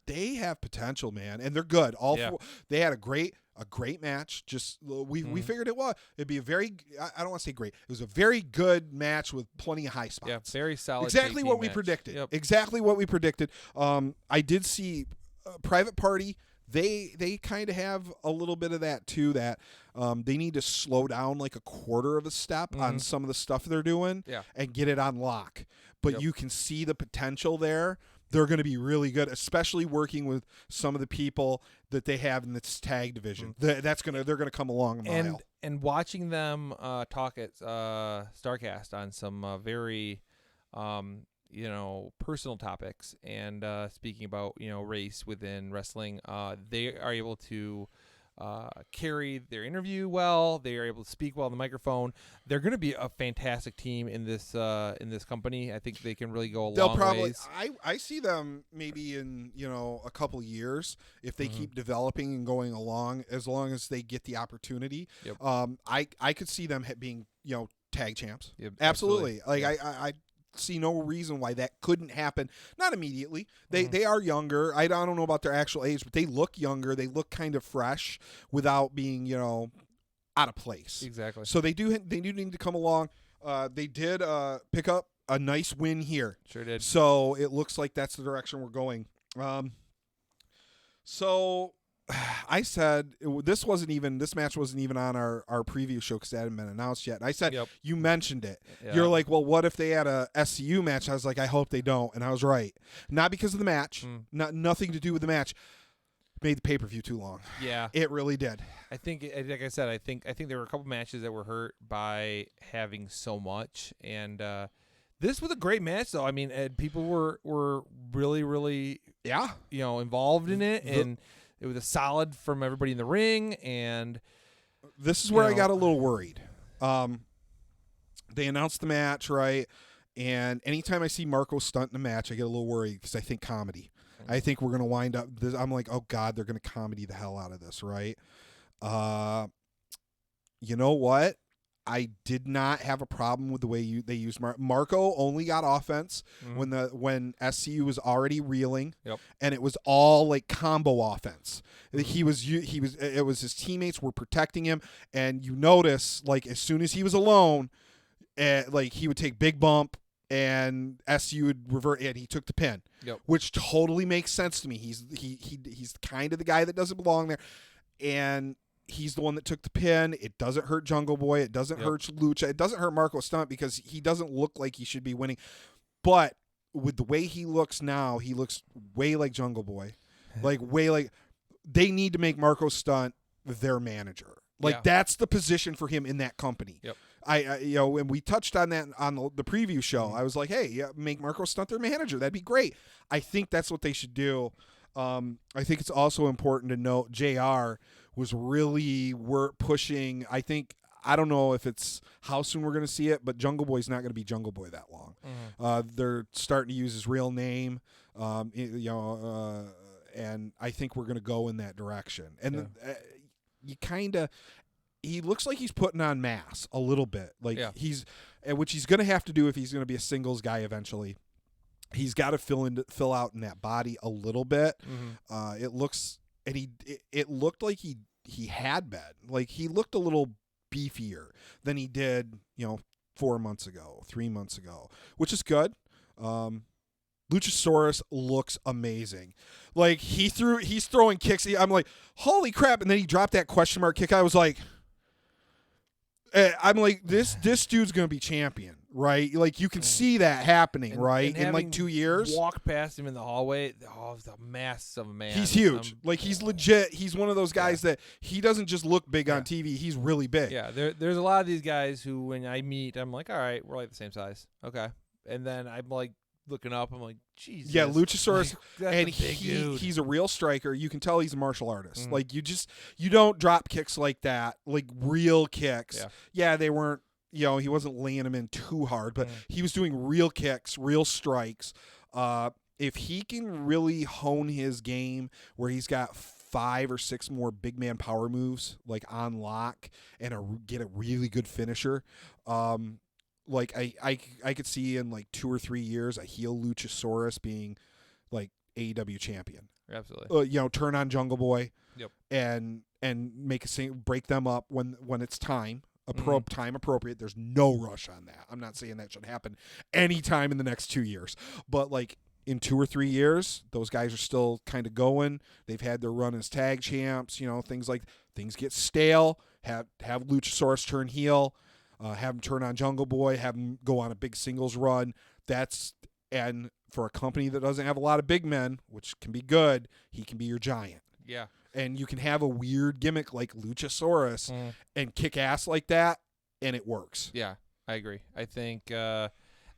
They have potential, man, and they're good. All four, they had a great match. Just we figured it'd be a very, I don't want to say great. It was a very good match with plenty of high spots. Yeah, very solid. Exactly what we predicted. Yep. Exactly what we predicted. I did see Private Party. They kind of have a little bit of that too. That they need to slow down like a quarter of a step on some of the stuff they're doing, and get it on lock. But you can see the potential there. They're going to be really good, especially working with some of the people that they have in this tag division. They're going to come along a mile. And watching them talk at Starcast on some very personal topics and speaking about race within wrestling, they are able to carry their interview well. They are able to speak well on the microphone. They're going to be a fantastic team in this company. I think they can really go a long ways. I see them maybe in a couple years if they keep developing and going along, as long as they get the opportunity. Yep. I could see them being tag champs. Yep, absolutely. Like I see no reason why that couldn't happen. Not immediately. They are younger. I don't know about their actual age, but they look younger. They look kind of fresh without being out of place. Exactly. So they do need to come along. They did pick up a nice win here. Sure did. So it looks like that's the direction we're going. So I said this match wasn't even on our preview show because it hadn't been announced yet. And I said, you mentioned it. Yeah. You're like, well, what if they had a SCU match? I was like, I hope they don't. And I was right. Not because of the match. Nothing to do with the match. Made the pay-per-view too long. Yeah. It really did. I think, like I said, I think there were a couple matches that were hurt by having so much. And this was a great match, though. I mean, people were really, really involved in it. And it was a solid from everybody in the ring, and this is where I got a little worried. They announced the match, right? And anytime I see Marco stunt in a match, I get a little worried because I think comedy. I think we're going to wind up – I'm like, oh, God, they're going to comedy the hell out of this, right? You know what? I did not have a problem with the way they used Marco. Only got offense when SCU was already reeling, and it was all like combo offense. It was his teammates were protecting him, and you notice like as soon as he was alone, like he would take big bump, and SCU would revert, and he took the pin, which totally makes sense to me. He's kind of the guy that doesn't belong there, and he's the one that took the pin. It doesn't hurt Jungle Boy. It doesn't hurt Lucha. It doesn't hurt Marco Stunt because he doesn't look like he should be winning. But with the way he looks now, he looks way like Jungle Boy. They need to make Marco Stunt their manager. That's the position for him in that company. Yep. And we touched on that on the preview show. I was like, hey, make Marco Stunt their manager. That'd be great. I think that's what they should do. I think it's also important to note JR was really pushing. I don't know if it's how soon we're going to see it, but Jungle Boy's not going to be Jungle Boy that long. They're starting to use his real name, and I think we're going to go in that direction. And he looks like he's putting on mass a little bit, which he's going to have to do if he's going to be a singles guy eventually. He's got to fill out in that body a little bit. It looks, and it looked like he had been. Like he looked a little beefier than he did, 4 months ago, 3 months ago, which is good. Luchasaurus looks amazing. Like he's throwing kicks. I'm like, holy crap! And then he dropped that question mark kick. I was like, this dude's gonna be champion. right? Like you can see that happening, right? And In like 2 years. Walk past him in the hallway. Oh, it's a mass of a man. He's huge. Like he's legit. He's one of those guys that he doesn't just look big on TV. He's really big. Yeah, there's a lot of these guys who, when I meet, I'm like, all right, we're like the same size. Okay. And then I'm like looking up, I'm like, Jesus. Yeah, Luchasaurus, like, and dude. he's a real striker. You can tell he's a martial artist. Like you don't drop kicks like that, like real kicks. Yeah, they weren't, he wasn't laying them in too hard, but he was doing real kicks, real strikes. If he can really hone his game where he's got 5 or 6 more big man power moves like on lock and get a really good finisher, like I could see in like 2 or 3 years a heel Luchasaurus being like AEW champion. Absolutely. Turn on Jungle Boy. Yep. And make break them up when it's time. Time appropriate. There's no rush on that. I'm not saying that should happen anytime in the next 2 years, but like in 2 or 3 years, those guys are still kind of going. They've had their run as tag champs. Things get stale. Have Luchasaurus turn heel. Have him turn on Jungle Boy. Have him go on a big singles run. And for a company that doesn't have a lot of big men, which can be good, he can be your giant. Yeah. And you can have a weird gimmick like Luchasaurus and kick ass like that, and it works. Yeah, I agree. I think, and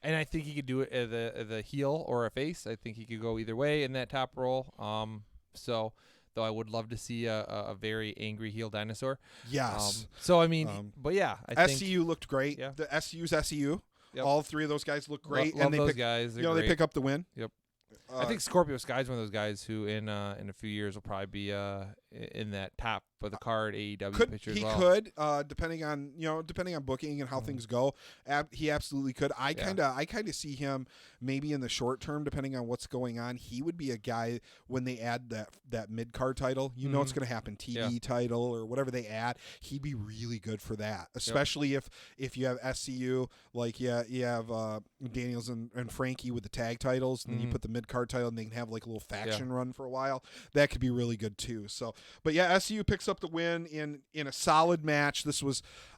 I think he could do it as a heel or a face. I think he could go either way in that top role. Though I would love to see a very angry heel dinosaur. Yes. But yeah, I think SCU looked great. Yeah. The SCU's SCU. Yep. All 3 of those guys look great, Love and those guys. They're they great. pick up the win. Yep. I think Scorpio Sky's one of those guys who, in a few years, will probably be in that top of the card AEW picture as well. He could, depending on booking and how things go. He absolutely could. I kind of see him maybe in the short term, depending on what's going on. He would be a guy when they add that mid card title. You know it's going to happen, TV title or whatever they add. He'd be really good for that, especially if you have SCU, like you have Daniels and Frankie with the tag titles, and then you put the mid card title, and they can have like a little faction run for a while. That could be really good too. So, but yeah, SCU picks up the win in a solid match.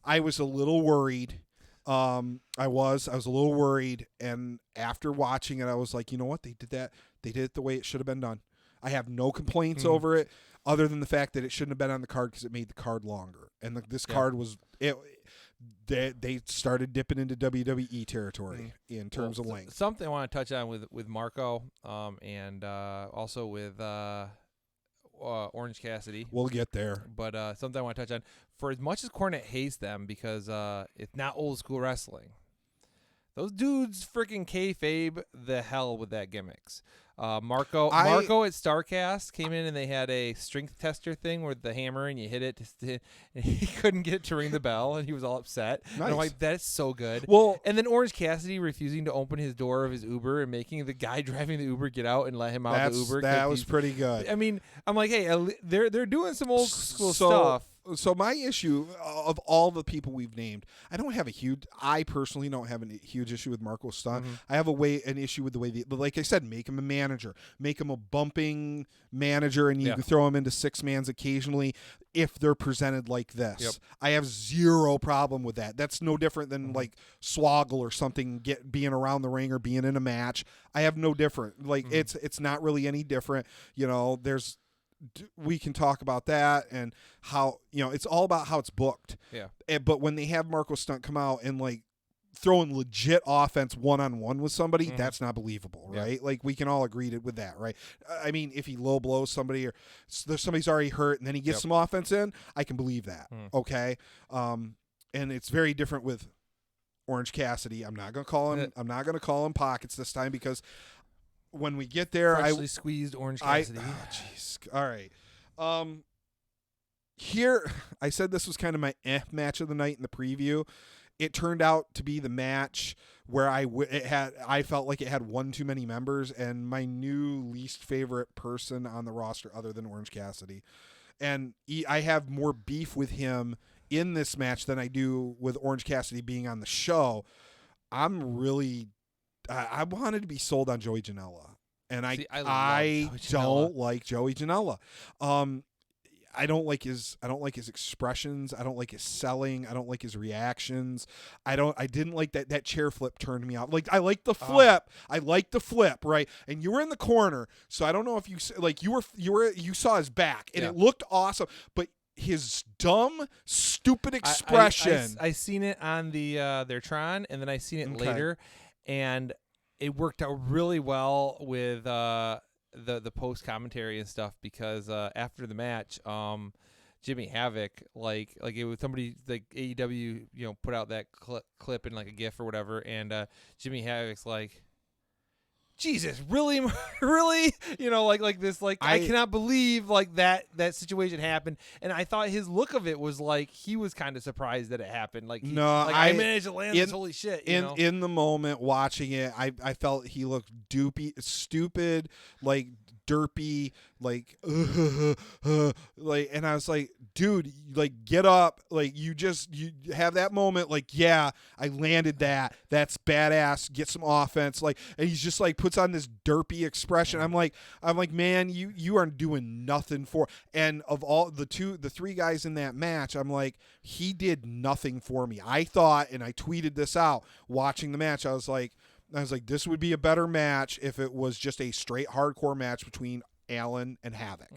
I was a little worried. I was a little worried, and after watching it, I was like, you know what? They did it the way it should have been done. I have no complaints over it, other than the fact that it shouldn't have been on the card because it made the card longer. And this card was it. They started dipping into WWE territory in terms of length. Something I want to touch on with Marco, and also with Orange Cassidy. We'll get there. But something I want to touch on. For as much as Cornette hates them because it's not old school wrestling, those dudes freaking kayfabe the hell with that gimmicks. Marco at StarCast came in and they had a strength tester thing with the hammer and you hit it and he couldn't get it to ring the bell and he was all upset. Nice. And I'm like, that's so good. Well, and then Orange Cassidy refusing to open his door of his Uber and making the guy driving the Uber get out and let him out the Uber. That was pretty good. I mean, I'm like, hey, they're doing some old school stuff. So my issue of all the people we've named, I personally don't have a huge issue with Marco Stunt. I have an issue with the way but like I said, make him a manager, make him a bumping manager, and you can throw him into 6-mans occasionally if they're presented like this. Yep. I have zero problem with that. That's no different than like Swoggle or something being around the ring or being in a match. I have no different. Like it's not really any different. We can talk about that and how it's all about how it's booked. Yeah. But when they have Marco Stunt come out and like throwing legit offense one-on-one with somebody, that's not believable, right? Yeah. Like we can all agree with that, right? I mean, if he low blows somebody or somebody's already hurt and then he gets some offense in, I can believe that. Okay. And it's very different with Orange Cassidy. I'm not gonna call him Pockets this time because when we get there, freshly squeezed Orange Cassidy. Jeez. All right. Here, I said this was kind of my match of the night in the preview. It turned out to be the match where I felt like it had one too many members and my new least favorite person on the roster other than Orange Cassidy. And I have more beef with him in this match than I do with Orange Cassidy being on the show. I wanted to be sold on Joey Janela, and I don't like Joey Janela. I don't like his expressions. I don't like his selling. I don't like his reactions. I didn't like that chair flip turned me off. Like I like the flip. I like the flip, right? And you were in the corner, so I don't know if you saw his back and it looked awesome, but his dumb, stupid expression. I seen it on the their Tron, and then I seen it later, and it worked out really well with the post commentary and stuff, because after the match, Jimmy Havoc, like it was somebody like AEW, put out that clip in like a GIF or whatever, and Jimmy Havoc's like, Jesus, really, really, like this, like I cannot believe like that situation happened, and I thought his look of it was like he was kind of surprised that it happened. Like, I managed to land this, holy shit. In the moment watching it, I felt he looked stupid, like derpy, like like, and I was like, dude, like get up, like you have that moment, like, yeah, I landed that, that's badass, get some offense, like, and he's just like puts on this derpy expression. I'm like, man, you aren't doing nothing for, and of all the three guys in that match, I'm like, he did nothing for me. I thought, and I tweeted this out watching the match, I was like, this would be a better match if it was just a straight hardcore match between Allen and Havoc.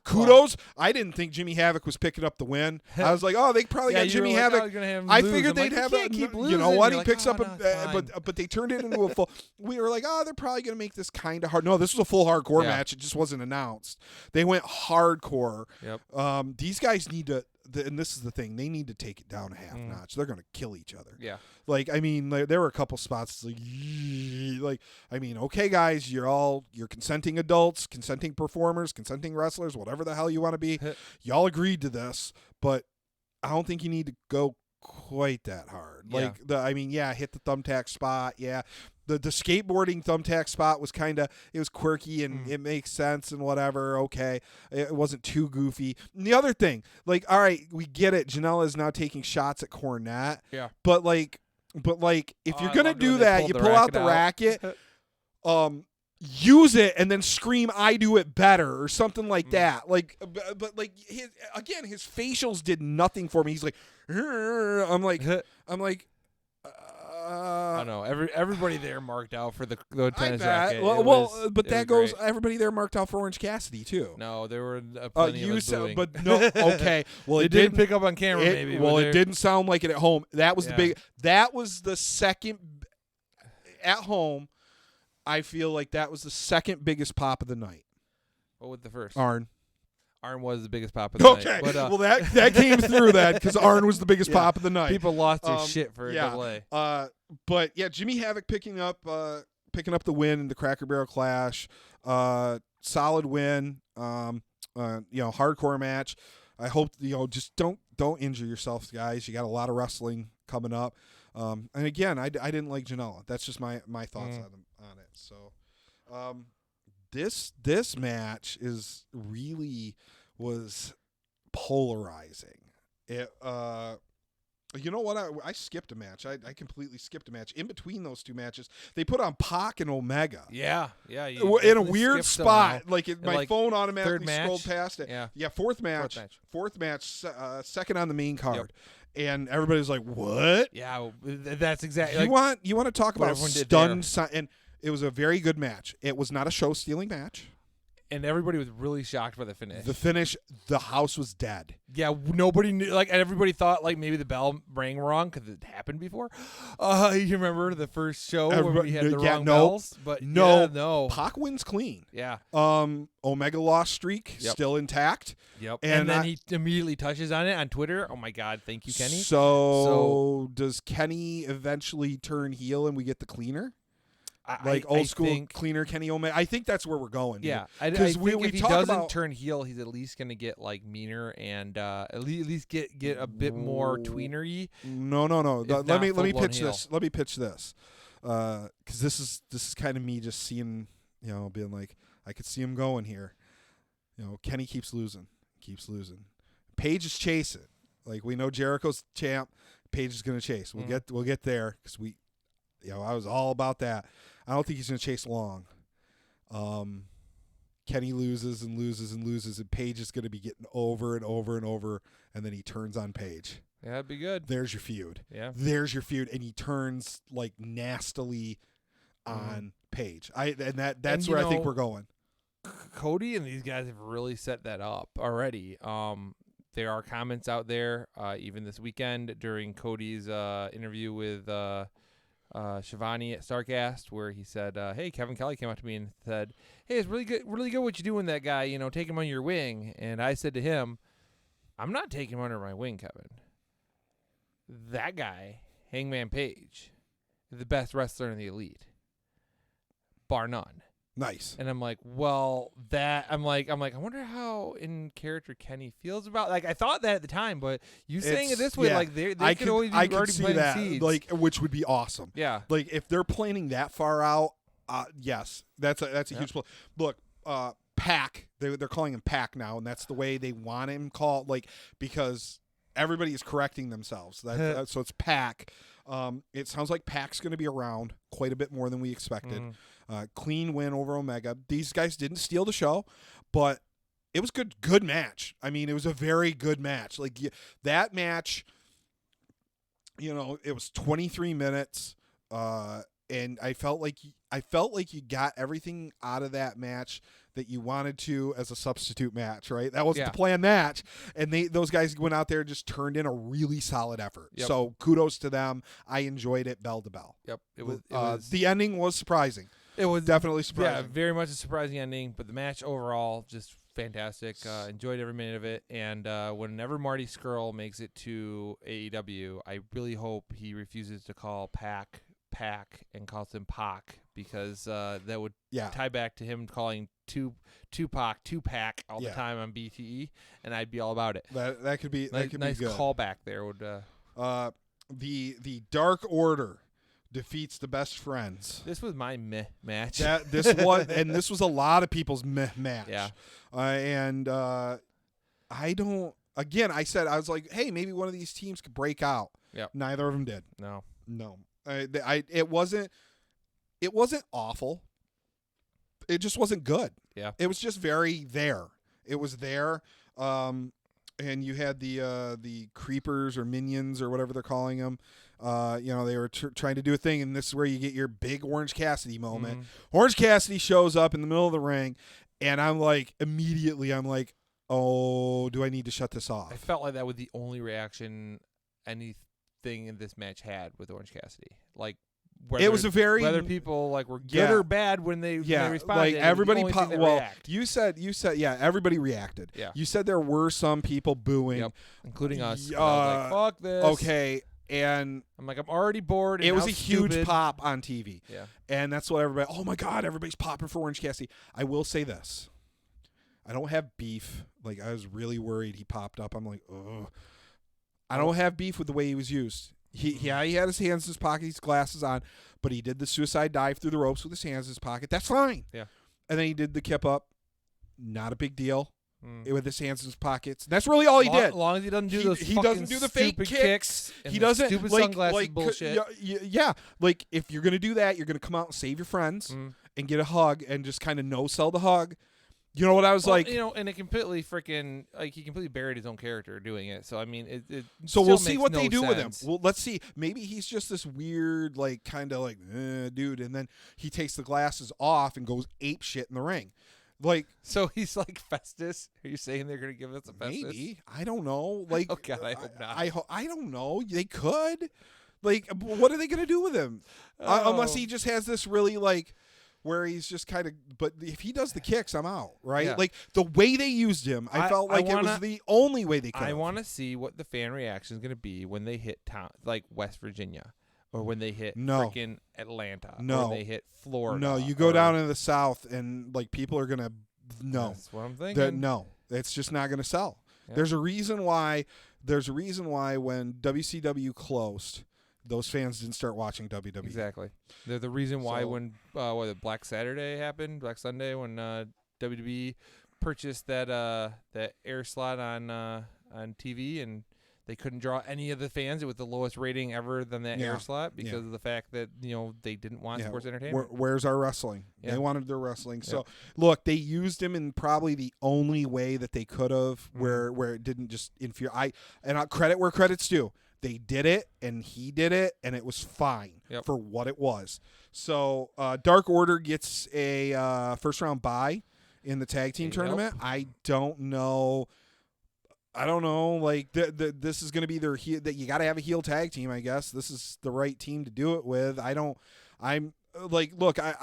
Kudos. I didn't think Jimmy Havoc was picking up the win. I was like, oh, they probably got Jimmy Havoc. I figured they'd have a, you know what? He picks up but they turned it into a full. We were like, oh, they're probably going to make this kind of hard. No, this was a full hardcore match. It just wasn't announced. They went hardcore. Yep. These guys need to, and this is the thing, they need to take it down a half notch. They're going to kill each other. Yeah. Like, I mean, there were a couple spots like, I mean, okay, guys, you're consenting adults, consenting performers, consenting wrestlers, whatever the hell you want to be. Y'all agreed to this, but I don't think you need to go quite that hard. Like, hit the thumbtack spot. Yeah. The skateboarding thumbtack spot was it was quirky and it makes sense and whatever. Okay. It wasn't too goofy. And the other thing, like, all right, we get it. Janela is now taking shots at Cornette. Yeah. But if you're going to do that, you pull out the racket, use it and then scream, I do it better or something like that. Like, but like his facials did nothing for me. He's like, I'm like, I don't know. Everybody there marked out for the tennis racket. But that goes. Great. Everybody there marked out for Orange Cassidy too. No, there were plenty of us booing. But no. Okay. Well, it didn't pick up on camera. Maybe. Well, it didn't sound like it at home. That was the big. That was the second at home. I feel like that was the second biggest pop of the night. What was the first? Arn was the biggest pop of the night. Okay, well that came through that because Arn was the biggest pop of the night. People lost their shit for AA. But yeah, Jimmy Havoc picking up the win in the Cracker Barrel Clash. Solid win. Hardcore match. I hope just don't injure yourselves, guys. You got a lot of wrestling coming up. And again, I didn't like Janela. That's just my thoughts on it. So. This match was polarizing. It you know what? I skipped a match. I completely skipped a match. In between those two matches, they put on Pac and Omega. Yeah. In a weird spot. My phone automatically scrolled past it. Yeah. Fourth match. Second on the main card. Yep. And everybody's like, what? Yeah, that's exactly. You want to talk about stunned and it was a very good match. It was not a show-stealing match. And everybody was really shocked by the finish. The house was dead. Yeah, nobody knew. Like, everybody thought, like, maybe the bell rang wrong because it happened before. You remember the first show when we had the wrong bells? But no. Pac wins clean. Yeah. Omega lost streak still intact. Yep. And then he immediately touches on it on Twitter. Oh, my God. Thank you, Kenny. So does Kenny eventually turn heel and we get the cleaner? Old school cleaner Kenny Omega. I think that's where we're going. Yeah, because if he doesn't turn heel, he's at least going to get like meaner and at least get a bit more tweenery. No. Let me pitch this. Let me pitch this. Because this is kind of me just seeing, being like, I could see him going here. Kenny keeps losing. Page is chasing. Like, we know Jericho's champ. Page is going to chase. We'll get there because I was all about that. I don't think he's going to chase long. Kenny loses and loses and loses, and Paige is going to be getting over and over and over, and then he turns on Paige. Yeah, that'd be good. There's your feud. Yeah. There's your feud, and he turns like nastily on Paige. That's where I think we're going. Cody and these guys have really set that up already. There are comments out there, even this weekend during Cody's interview with Shivani at Starcast, where he said, "Hey, Kevin Kelly came up to me and said, hey, it's really good what you do with that guy. Take him on your wing." And I said to him, "I'm not taking him under my wing, Kevin. That guy, Hangman Page, is the best wrestler in the Elite, bar none." Nice. And I'm like, well, I wonder how in character Kenny feels about. Like, I thought that at the time, but you saying it this way, like they could always be already planting seeds, like, which would be awesome. Yeah. Like if they're planning that far out, yes, that's a huge play. Look, Pac, they're calling him Pac now, and that's the way they want him called, like, because everybody is correcting themselves. So it's Pac. It sounds like Pac's going to be around quite a bit more than we expected. Clean win over Omega. These guys didn't steal the show, but it was good match. I mean, it was a very good match. Like that match, it was 23 minutes, and I felt like you got everything out of that match that you wanted to as a substitute match, right? That wasn't the planned match, and those guys went out there and just turned in a really solid effort. Yep. So kudos to them. I enjoyed it bell to bell. Yep, it was. The ending was surprising. It was definitely surprising. Yeah, very much a surprising ending, but the match overall just fantastic. Enjoyed every minute of it, and whenever Marty Scurll makes it to AEW, I really hope he refuses to call Pac and calls him Pac, because that would tie back to him calling Tupac all the time on BTE, and I'd be all about it. That could be nice be good. Callback there would. The Dark Order defeats the Best Friends. This was my meh match. This was a lot of people's meh match. Yeah. I don't. Again, I was like, hey, maybe one of these teams could break out. Yep. Neither of them did. No. It wasn't awful. It just wasn't good. Yeah. It was just very there. It was there. And you had the creepers or minions or whatever they're calling them. They were trying to do a thing, and this is where you get your big Orange Cassidy moment. Orange Cassidy shows up in the middle of the ring, and I'm like, oh, do I need to shut this off? I felt like that was the only reaction anything in this match had with Orange Cassidy. Like, whether people were good or bad when they responded. Like everybody you said everybody reacted. Yeah. You said there were some people booing, including us. I was like, fuck this. Okay, and I'm like, I'm already bored. And it was a huge pop on TV. Yeah, and that's what everybody. Oh my God, everybody's popping for Orange Cassidy. I will say this: I don't have beef. Like, I was really worried he popped up. I'm like, ugh. I don't have beef with the way he was used. He had his hands in his pocket, his glasses on, but he did the suicide dive through the ropes with his hands in his pocket. That's fine. Yeah. And then he did the kip up. Not a big deal. With his hands in his pockets. That's really all he did. As long as he doesn't do those he doesn't do the fake kicks. He doesn't stupid sunglasses bullshit. Yeah. Like, if you're gonna do that, you're gonna come out and save your friends and get a hug and just kind of no-sell the hug. You know what I was like? And it completely freaking, like, he completely buried his own character doing it. So, I mean, it so we'll see what no they do sense. with him. Well, let's see. Maybe he's just this weird, like, kind of like, dude. And then he takes the glasses off and goes ape shit in the ring. Like, so he's like Festus. Are you saying they're going to give us a Festus? Maybe. I don't know. Like, oh, God, I hope not. I don't know. They could. Like, what are they going to do with him? Unless he just has this really, like, where he's just kind of, but if he does the kicks, I'm out, right? Yeah. Like, the way they used him, I felt like it was the only way they could. I want to see what the fan reaction is going to be when they hit town like West Virginia, or when they hit freaking Atlanta, or when they hit Florida. No, you go down in the South, and, like, people are going to, That's what I'm thinking. No, it's just not going to sell. Yeah. There's a reason why when WCW closed, those fans didn't start watching WWE. Exactly. They're the reason why when Black Saturday happened, Black Sunday, when WWE purchased that air slot on TV, and They couldn't draw any of the fans. It was the lowest rating ever than that air slot because of the fact that they didn't want sports entertainment. Where's our wrestling? Yeah. They wanted their wrestling. So look, they used him in probably the only way that they could have, where it didn't just infuriate. And credit where credit's due. They did it, and he did it, and it was fine for what it was. So Dark Order gets a first-round bye in the tag team tournament. I don't know. Like this is going to be their heel. That you got to have a heel tag team. I guess this is the right team to do it with. Look, I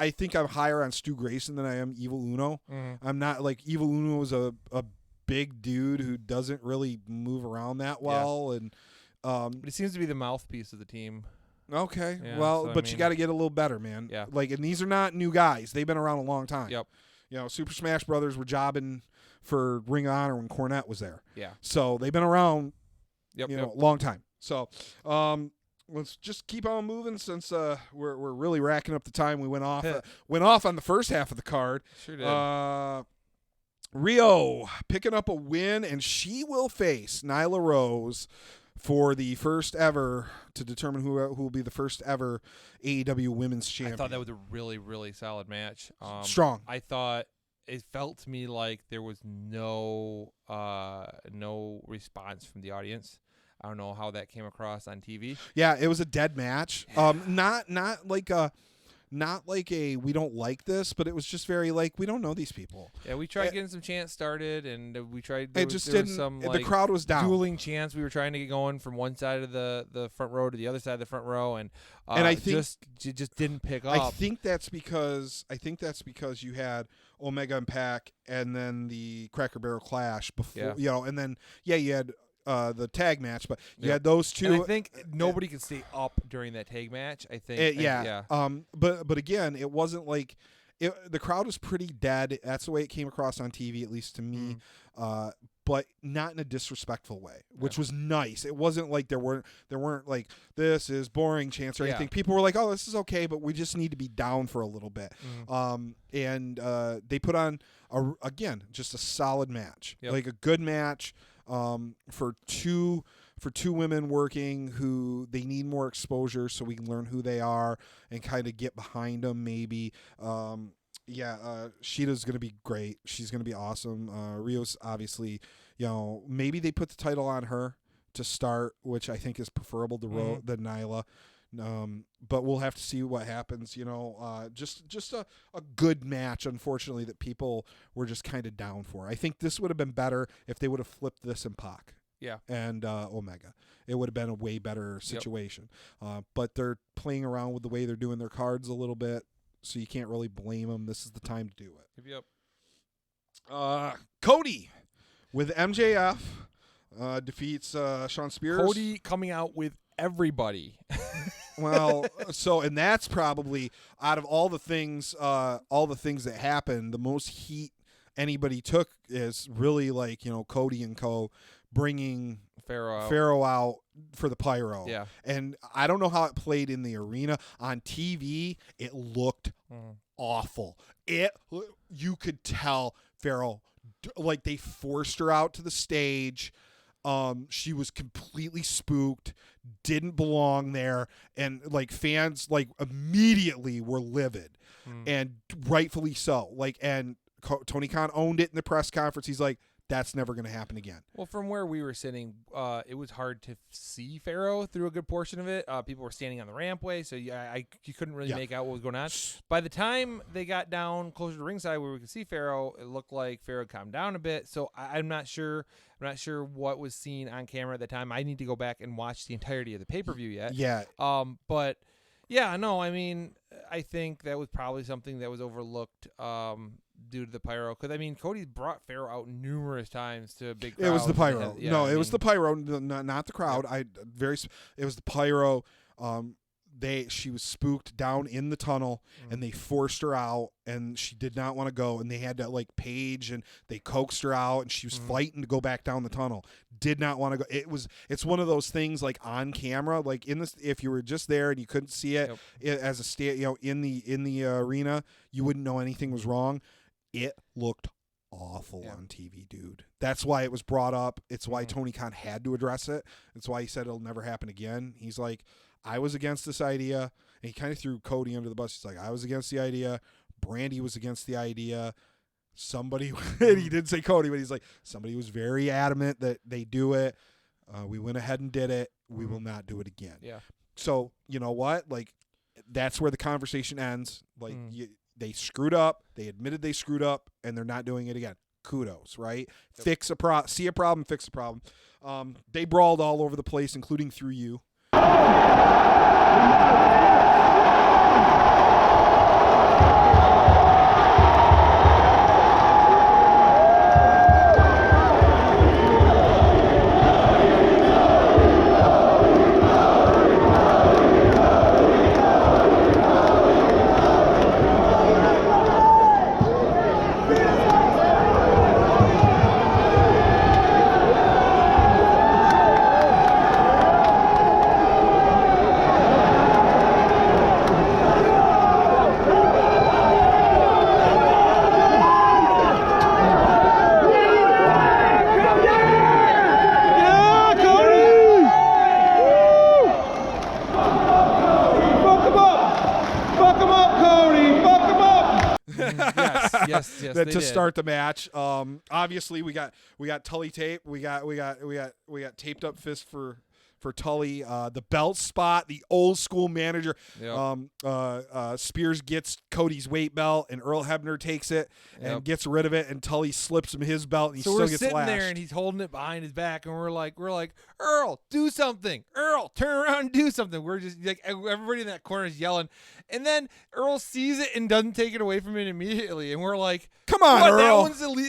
think I'm higher on Stu Grayson than I am Evil Uno. I'm not like Evil Uno was a big dude who doesn't really move around that well, and but he seems to be the mouthpiece of the team. Okay, yeah, well, so, but you got to get a little better, man. Yeah, like, and these are not new guys. They've been around a long time. Yep. Super Smash Brothers were jobbing for Ring of Honor when Cornette was there. Yeah. So they've been around, a long time. So let's just keep on moving since we're really racking up the time. We went off on the first half of the card. Sure did. Rio picking up a win, and she will face Nyla Rose for the first ever, to determine who will be the first ever AEW Women's Champion. I thought that was a really, really solid match. Strong. I thought it felt to me like there was no response from the audience. I don't know how that came across on TV. Yeah, it was a dead match. Not like a we don't like this, but it was just very like we don't know these people. Yeah, we tried getting some chants started, and we tried. It just didn't. The crowd was down. Dueling chants. We were trying to get going from one side of the front row to the other side of the front row, and I think just didn't pick up. I think that's because you had Omega and Pac, and then the Cracker Barrel Clash before, and then you had the tag match, but you had those two. And I think nobody could stay up during that tag match. I think. But again, it wasn't like the crowd was pretty dead. That's the way it came across on TV, at least to me. But not in a disrespectful way, which was nice. It wasn't like there weren't like this is boring chants or anything. People were like, "Oh, this is okay, but we just need to be down for a little bit." And they put on just a solid match, like a good match. For two women working who they need more exposure so we can learn who they are and kind of get behind them maybe. Sheeta's going to be great. She's going to be awesome. Rio's obviously, maybe they put the title on her to start, which I think is preferable to than Nyla. But we'll have to see what happens. Just a good match, unfortunately, that people were just kind of down for. I think this would have been better if they would have flipped this in Pac. Yeah. And Omega. It would have been a way better situation. But they're playing around with the way they're doing their cards a little bit, so you can't really blame them. This is the time to do it. Yep. Cody with MJF defeats Sean Spears. Cody coming out with everybody. Well, and that's probably out of all the things that happened, the most heat anybody took is really like, Cody and co bringing Pharaoh out for the pyro. Yeah. And I don't know how it played in the arena. On TV, it looked awful. You could tell Pharaoh, like they forced her out to the stage. She was completely spooked, didn't belong there, and like fans like immediately were livid, and rightfully so. And Tony Khan owned it in the press conference. He's like, that's never going to happen again. Well, from where we were sitting, it was hard to see Pharaoh through a good portion of it. People were standing on the rampway, so you couldn't really make out what was going on. By the time they got down closer to ringside where we could see Pharaoh, it looked like Pharaoh calmed down a bit. So I'm not sure. I'm not sure what was seen on camera at the time. I need to go back and watch the entirety of the pay-per-view yet. Yeah. But yeah, no, I mean, I think that was probably something that was overlooked. Due to the pyro, because Cody brought Pharaoh out numerous times to a big crowd. It was the pyro. It was the pyro, not the crowd. Yeah. It was the pyro. She was spooked down in the tunnel, and they forced her out, and she did not want to go, and they had to like Paige, and they coaxed her out, and she was fighting to go back down the tunnel. Did not want to go. It's one of those things like on camera, like in this. If you were just there and you couldn't see it, as a in the arena, you wouldn't know anything was wrong. It looked awful on TV, dude. That's why it was brought up. It's why Tony Khan had to address it. It's why he said it'll never happen again. He's like, I was against this idea. And he kind of threw Cody under the bus. He's like, I was against the idea. Brandy was against the idea. Somebody, and he didn't say Cody, but he's like, somebody was very adamant that they do it. We went ahead and did it. We will not do it again. Yeah. So, you know what? Like, that's where the conversation ends. Like, they screwed up. They admitted they screwed up, and they're not doing it again. Kudos, right? Yep. See a problem, fix a problem. They brawled all over the place, including through you. Yes, that to start the match. Obviously we got Tully tape. We got taped up fist for Tully. The belt spot, the old school manager. Yep. Spears gets Cody's weight belt, and Earl Hebner takes it and gets rid of it, and Tully slips him his belt, and he still gets sitting lashed. there, and he's holding it behind his back, and we're like, Earl, do something. Earl, turn around and do something. We're just like, everybody in that corner is yelling, and then Earl sees it and doesn't take it away from it immediately, and we're like, come on, what, Earl.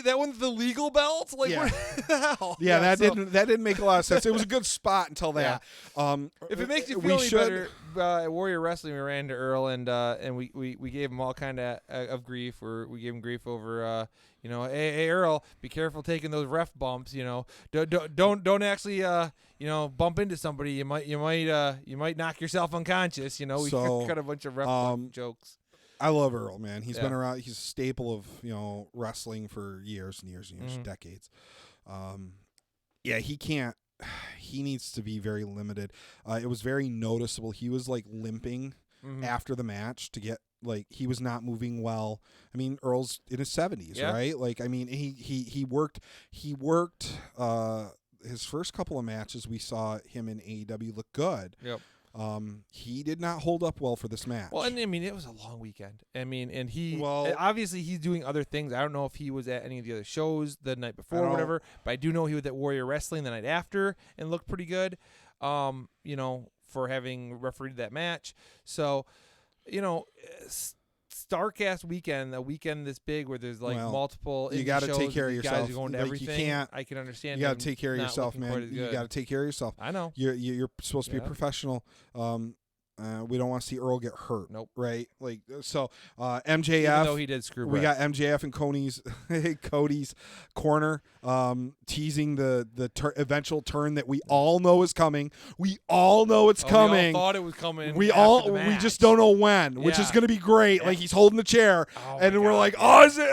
That one's the legal belt. Like, yeah. What the hell? Yeah, that didn't make a lot of sense. It was a good spot until that. Yeah. If it makes you feel any better, at Warrior Wrestling, we ran to Earl and we gave him all kind of grief. We gave him grief over hey Earl, be careful taking those ref bumps. Don't actually bump into somebody. You might knock yourself unconscious. We got a bunch of ref bump jokes. I love Earl, man. He's been around. He's a staple of wrestling for years and years and years, decades. He can't. He needs to be very limited. It was very noticeable. He was like limping after the match to get he was not moving well. I mean, Earl's in his 70s, right? Like, I mean, he worked his first couple of matches. We saw him in AEW look good. Yep. He did not hold up well for this match. Well, and I mean, it was a long weekend. I mean, and obviously he's doing other things. I don't know if he was at any of the other shows the night before or whatever, but I do know he was at Warrior Wrestling the night after and looked pretty good, for having refereed that match. So, Starcast weekend, a weekend this big where there's multiple. You got to take care of yourself. Guys are going to everything. You can't. I can understand. You got to take care of yourself, man. You got to take care of yourself. I know. You're supposed to be a professional. We don't want to see Earl get hurt. Nope. Right? MJF. Even though he did screw We got MJF in Cody's corner, teasing the eventual turn that we all know is coming. We all know it's coming. We all thought it was coming. We just don't know when, which is going to be great. Like, he's holding the chair, and we're like, oh, is it?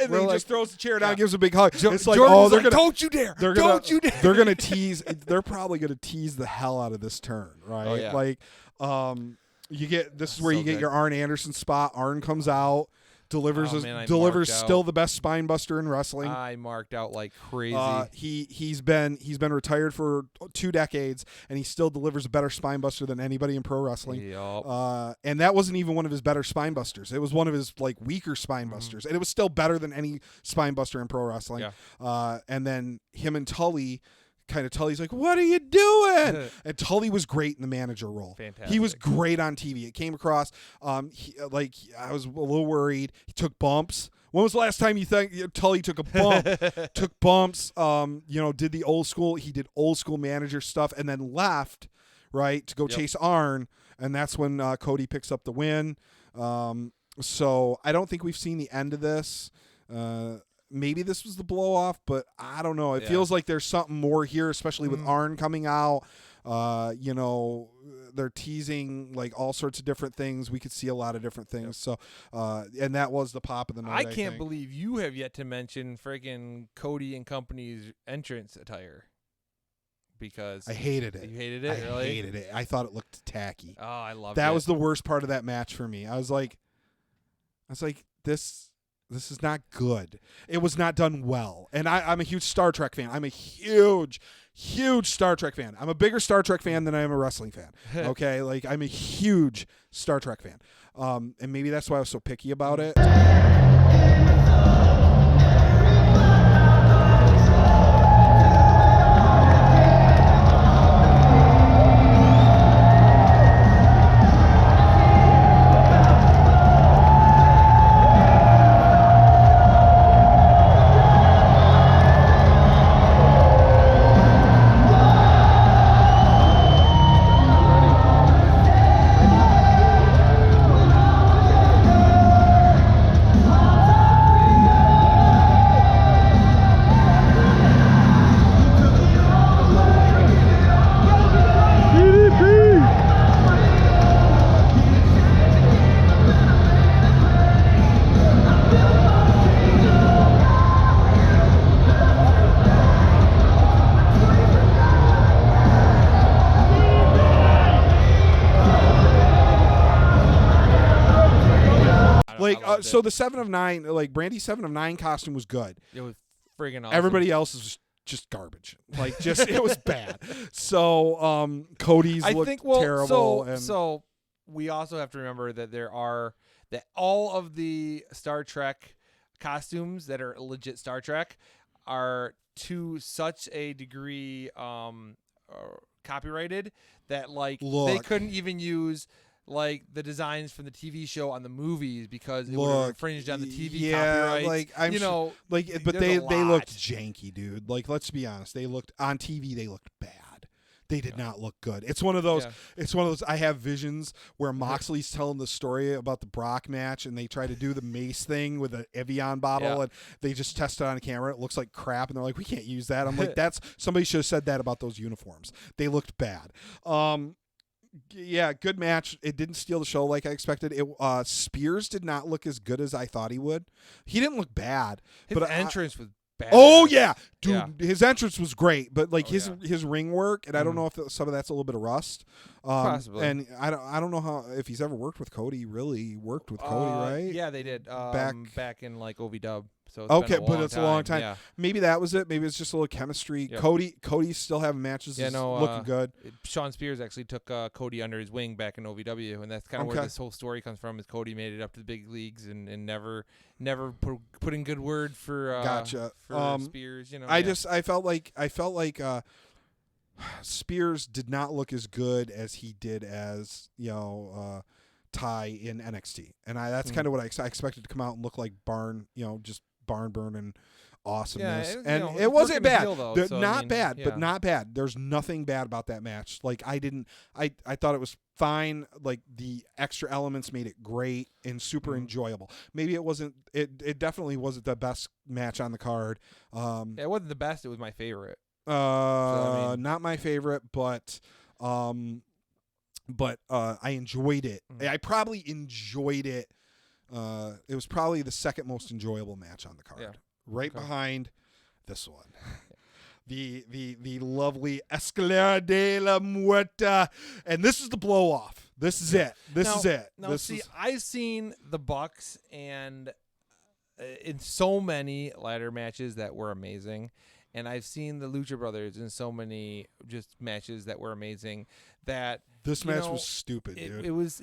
And then he just throws the chair down, and gives a big hug. It's like, they're gonna. Don't you dare! Don't you dare! They're gonna tease. They're probably gonna tease the hell out of this turn, right? Oh, yeah. You get this is where you get your Arn Anderson spot. Arn comes out, delivers still the best spine buster in wrestling. I marked out like crazy. He's been retired for 2 decades, and he still delivers a better spine buster than anybody in pro wrestling. Yep. And that wasn't even one of his better spine busters. It was one of his weaker spine busters, and it was still better than any spine buster in pro wrestling. Yeah. And then him and Tully's like, what are you doing? And Tully was great in the manager role. Fantastic. He was great on TV. It came across. I was a little worried. He took bumps. When was the last time you think Tully took a bump? Took bumps. Did the old school. He did old school manager stuff, and then left, right, to go chase Arn, and that's when Cody picks up the win. So I don't think we've seen the end of this. Maybe this was the blow off, but I don't know. It feels like there's something more here, especially with Arn coming out. You know, they're teasing like all sorts of different things. We could see a lot of different things. So, and that was the pop of the night. I can't believe you have yet to mention friggin' Cody and Company's entrance attire. Because I hated it. You hated it? I Really? hated it. I thought it looked tacky. Oh, I loved it. That was the worst part of that match for me. I was like, this is not good. It was not done well. And I'm a huge Star Trek fan. I'm a huge Star Trek fan. I'm a bigger Star Trek fan than I am a wrestling fan. Okay? Like, I'm a huge Star Trek fan. And maybe that's why I was so picky about it. So the 7 of 9, like Brandy's 7 of 9 costume was good. It was friggin' awesome. Everybody else is just garbage. Like, just it was bad. So Cody's looked terrible. So we also have to remember that all of the Star Trek costumes that are legit Star Trek are to such a degree copyrighted that they couldn't even use like the designs from the TV show on the movies because it would have infringed on the TV copyrights. But they looked janky, dude. Like, let's be honest, they looked on TV. They looked bad. They did not look good. It's one of those. Yeah. It's one of those. I have visions where Moxley's telling the story about the Brock match, and they try to do the mace thing with an Evian bottle, and they just test it on camera. It looks like crap, and they're like, "We can't use that." I'm like, "That's somebody should have said that about those uniforms. They looked bad." Yeah, good match. It didn't steal the show like I expected. Spears did not look as good as I thought he would. He didn't look bad. His entrance was bad. Oh, yeah. Dude, his entrance was great. But, like, his ring work, and I don't know if some of that's a little bit of rust. Possibly. And I don't know if he's ever worked with Cody. He really worked with Cody, right? Yeah, they did. Back in, like, OVW. So it's a long time. Yeah. Maybe that was it. Maybe it's just a little chemistry. Yep. Cody's still having matches. Looking good. Sean Spears actually took Cody under his wing back in OVW, and that's kind of where this whole story comes from. Is Cody made it up to the big leagues and never put in good word for Spears. You know, I felt like Spears did not look as good as he did as Ty in NXT, and that's kind of what I expected to come out and look like just barn burning awesomeness. Yeah, it wasn't bad. Not bad, but not bad. There's nothing bad about that match. Like, I thought it was fine. Like, the extra elements made it great and super enjoyable. Maybe it definitely wasn't the best match on the card. It wasn't the best. It was my favorite. Not my favorite, but I enjoyed it. I probably enjoyed it. It was probably the second most enjoyable match on the card, behind this one. The lovely Escalera de la Muerta, and this is the blow off. This is it. This is it. Now, I've seen the Bucks and in so many ladder matches that were amazing. And I've seen the Lucha Brothers in so many just matches that were amazing. That this match was stupid, dude. It was.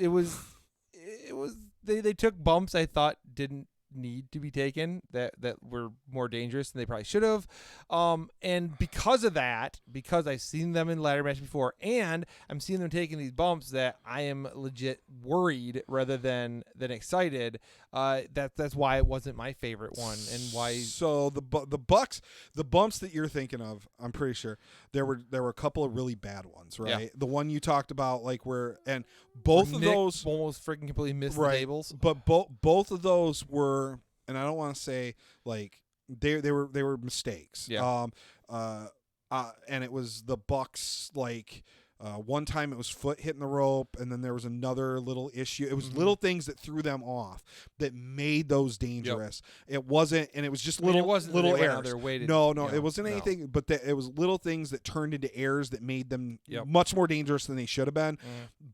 They took bumps I thought didn't need to be taken that were more dangerous than they probably should have. And because of that, because I've seen them in ladder match before, and I'm seeing them taking these bumps that I am legit worried rather than excited. That's why it wasn't my favorite one, and why. So the Bucks, the bumps that you're thinking of, I'm pretty sure there were a couple of really bad ones, right? Yeah. The one you talked about, like and both of those almost freaking completely missed the tables. But both of those were, and I don't want to say like they were mistakes. Yeah. And it was the Bucks like. One time it was foot hitting the rope, and then there was another little issue. It was little things that threw them off that made those dangerous. It wasn't, and it was just little errors. No, it wasn't anything, but it was little things that turned into errors that made them much more dangerous than they should have been.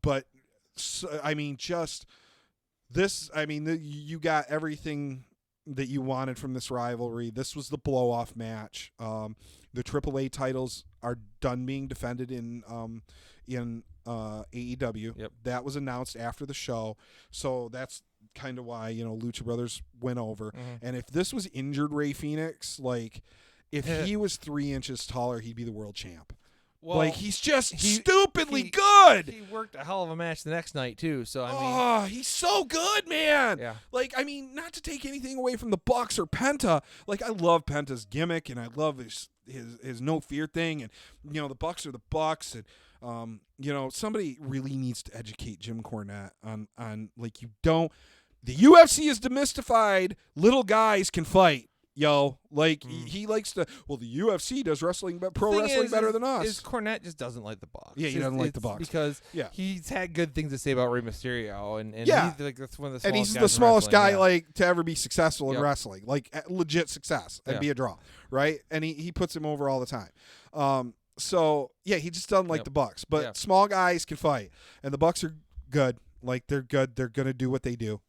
But I mean, just this. I mean, you got everything that you wanted from this rivalry. This was the blow-off match. The AAA titles are done being defended in AEW. That was announced after the show, so that's kind of why Lucha Brothers went over. And if this was injured Rey Fenix, like if he was 3 inches taller, he'd be the world champ. Well, like he's just stupidly good. He worked a hell of a match the next night too. So I mean, he's so good, man. Yeah. Like I mean, not to take anything away from the Bucks or Penta. Like I love Penta's gimmick and I love his no fear thing. And the Bucks are the Bucks. And somebody really needs to educate Jim Cornette on like the UFC is demystified. Little guys can fight. Like he likes to. Well, the UFC does pro wrestling better than us. Is Cornette just doesn't like the Bucks? Yeah, he doesn't like the Bucks because he's had good things to say about Rey Mysterio, and he's like that's one of the smallest and he's guys the smallest guy like to ever be successful in wrestling, like legit success and be a draw, right? And he puts him over all the time. So he just doesn't like the Bucks, but small guys can fight, and the Bucks are good. Like they're good. They're gonna do what they do.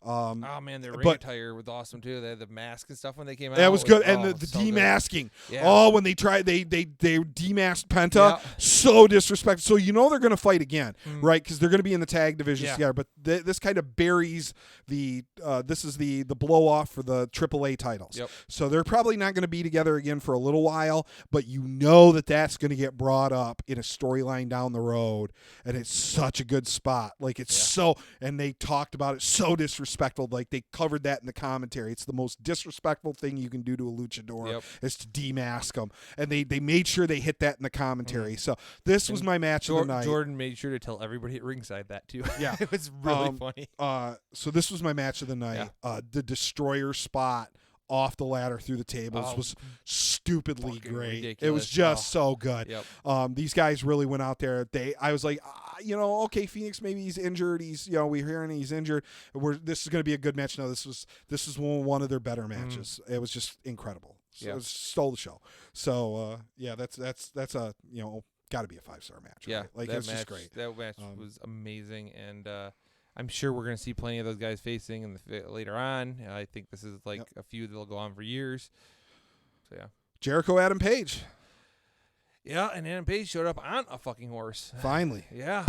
Oh man, their ring attire was awesome too. They had the mask and stuff when they came out. That was good, and the demasking. When they tried, they demasked Penta, so disrespectful. So they're gonna fight again, right? Because they're gonna be in the tag division together. But this kind of buries the. This is the blow off for the AAA titles. So they're probably not gonna be together again for a little while. But that's gonna get brought up in a storyline down the road, and it's such a good spot. Like it's so, and they talked about it. So disrespectful. Like they covered that in the commentary. It's the most disrespectful thing you can do to a luchador is to demask them, and they made sure they hit that in the commentary. So this was my match of the night. Jordan made sure to tell everybody at ringside that too. Yeah, it was really funny. So this was my match of the night. The Destroyer spot off the ladder through the tables was stupidly great. Ridiculous. It was just so good. These guys really went out there. I was like, okay, Phoenix, maybe he's injured. He's, we're hearing he's injured. This is going to be a good match. No, this was one of their better matches. It was just incredible. So it stole the show. So that's a got to be a 5-star match. Yeah, right? Like it's just great. That match was amazing, and I'm sure we're going to see plenty of those guys facing later on. I think this is like a feud that'll go on for years. So yeah, Jericho, Adam Page. Yeah, and Adam Page showed up on a fucking horse. Finally. Yeah.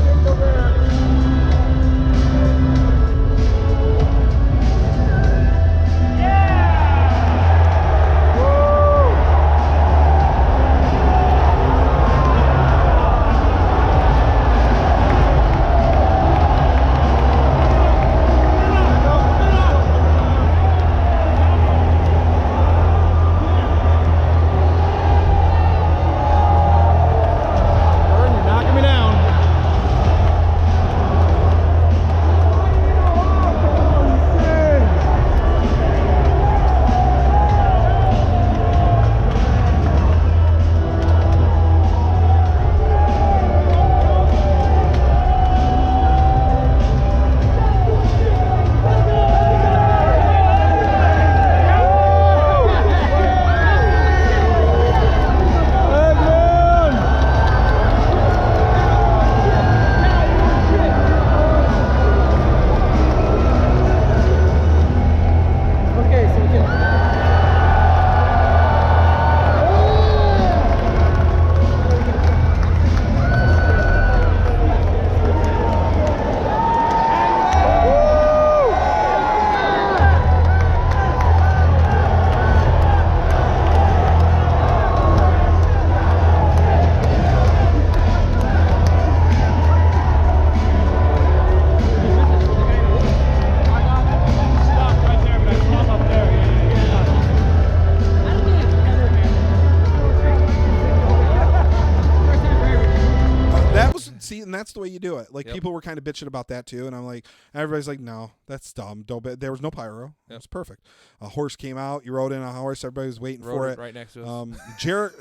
That's the way you do it. Like people were kind of bitching about that too, and I'm like, everybody's like, no, that's dumb. There was no pyro. It was perfect. A horse came out. You rode in a horse. Everybody was waiting for it. Right next to us.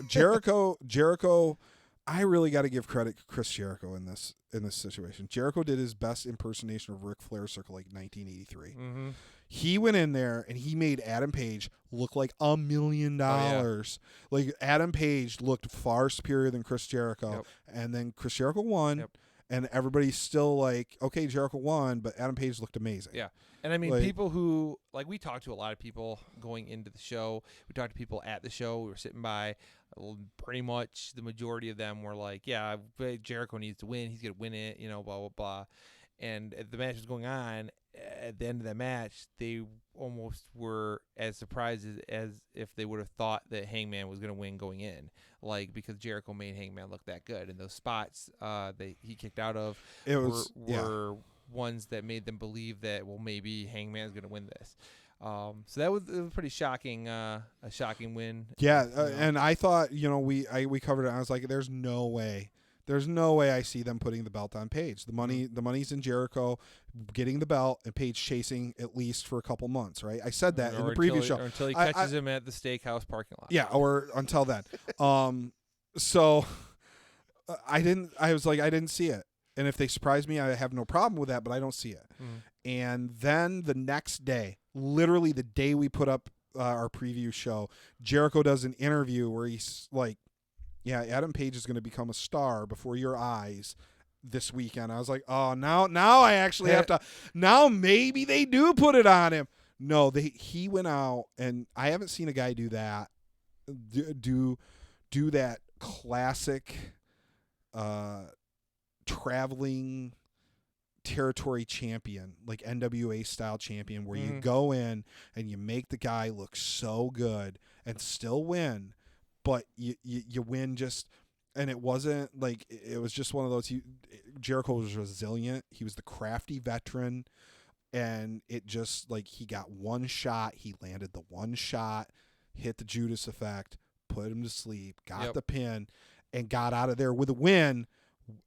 Jericho I really got to give credit to Chris Jericho in this situation. Jericho did his best impersonation of Ric Flair circa like 1983. Mm-hmm. He went in there and he made Adam Page look like $1 million. Like Adam Page looked far superior than Chris Jericho, and then Chris Jericho won. And everybody's still like, okay, Jericho won, but Adam Page looked amazing. Yeah. And I mean, people who, like, we talked to a lot of people going into the show. We talked to people at the show. We were sitting by. Pretty much the majority of them were like, yeah, Jericho needs to win. He's going to win it, blah, blah, blah. And the match was going on. At the end of the match, they almost were as surprised as if they would have thought that Hangman was going to win going in, like, because Jericho made Hangman look that good. And those spots he kicked out of were ones that made them believe that, well, maybe Hangman's going to win this. So that was a pretty shocking, a shocking win. Yeah, and I thought, we covered it. I was like, there's no way I see them putting the belt on Page. The money's in Jericho getting the belt and Page chasing at least for a couple months, right? I said that in the previous show. Or until he catches him at the steakhouse parking lot. Yeah, or until then. So I didn't see it. And if they surprise me, I have no problem with that, but I don't see it. Mm-hmm. And then the next day, literally the day we put up our preview show, Jericho does an interview where he's like, yeah, Adam Page is going to become a star before your eyes this weekend. I was like, oh, now I actually have to. Now maybe they do put it on him. No, he went out, and I haven't seen a guy do that. Do that classic traveling territory champion, like NWA style champion, where you go in and you make the guy look so good and still win, but you win just, and it wasn't like, it was just one of those, Jericho was resilient. He was the crafty veteran, and it just, like, he got one shot. He landed the one shot, hit the Judas effect, put him to sleep, got the pin, and got out of there with a win.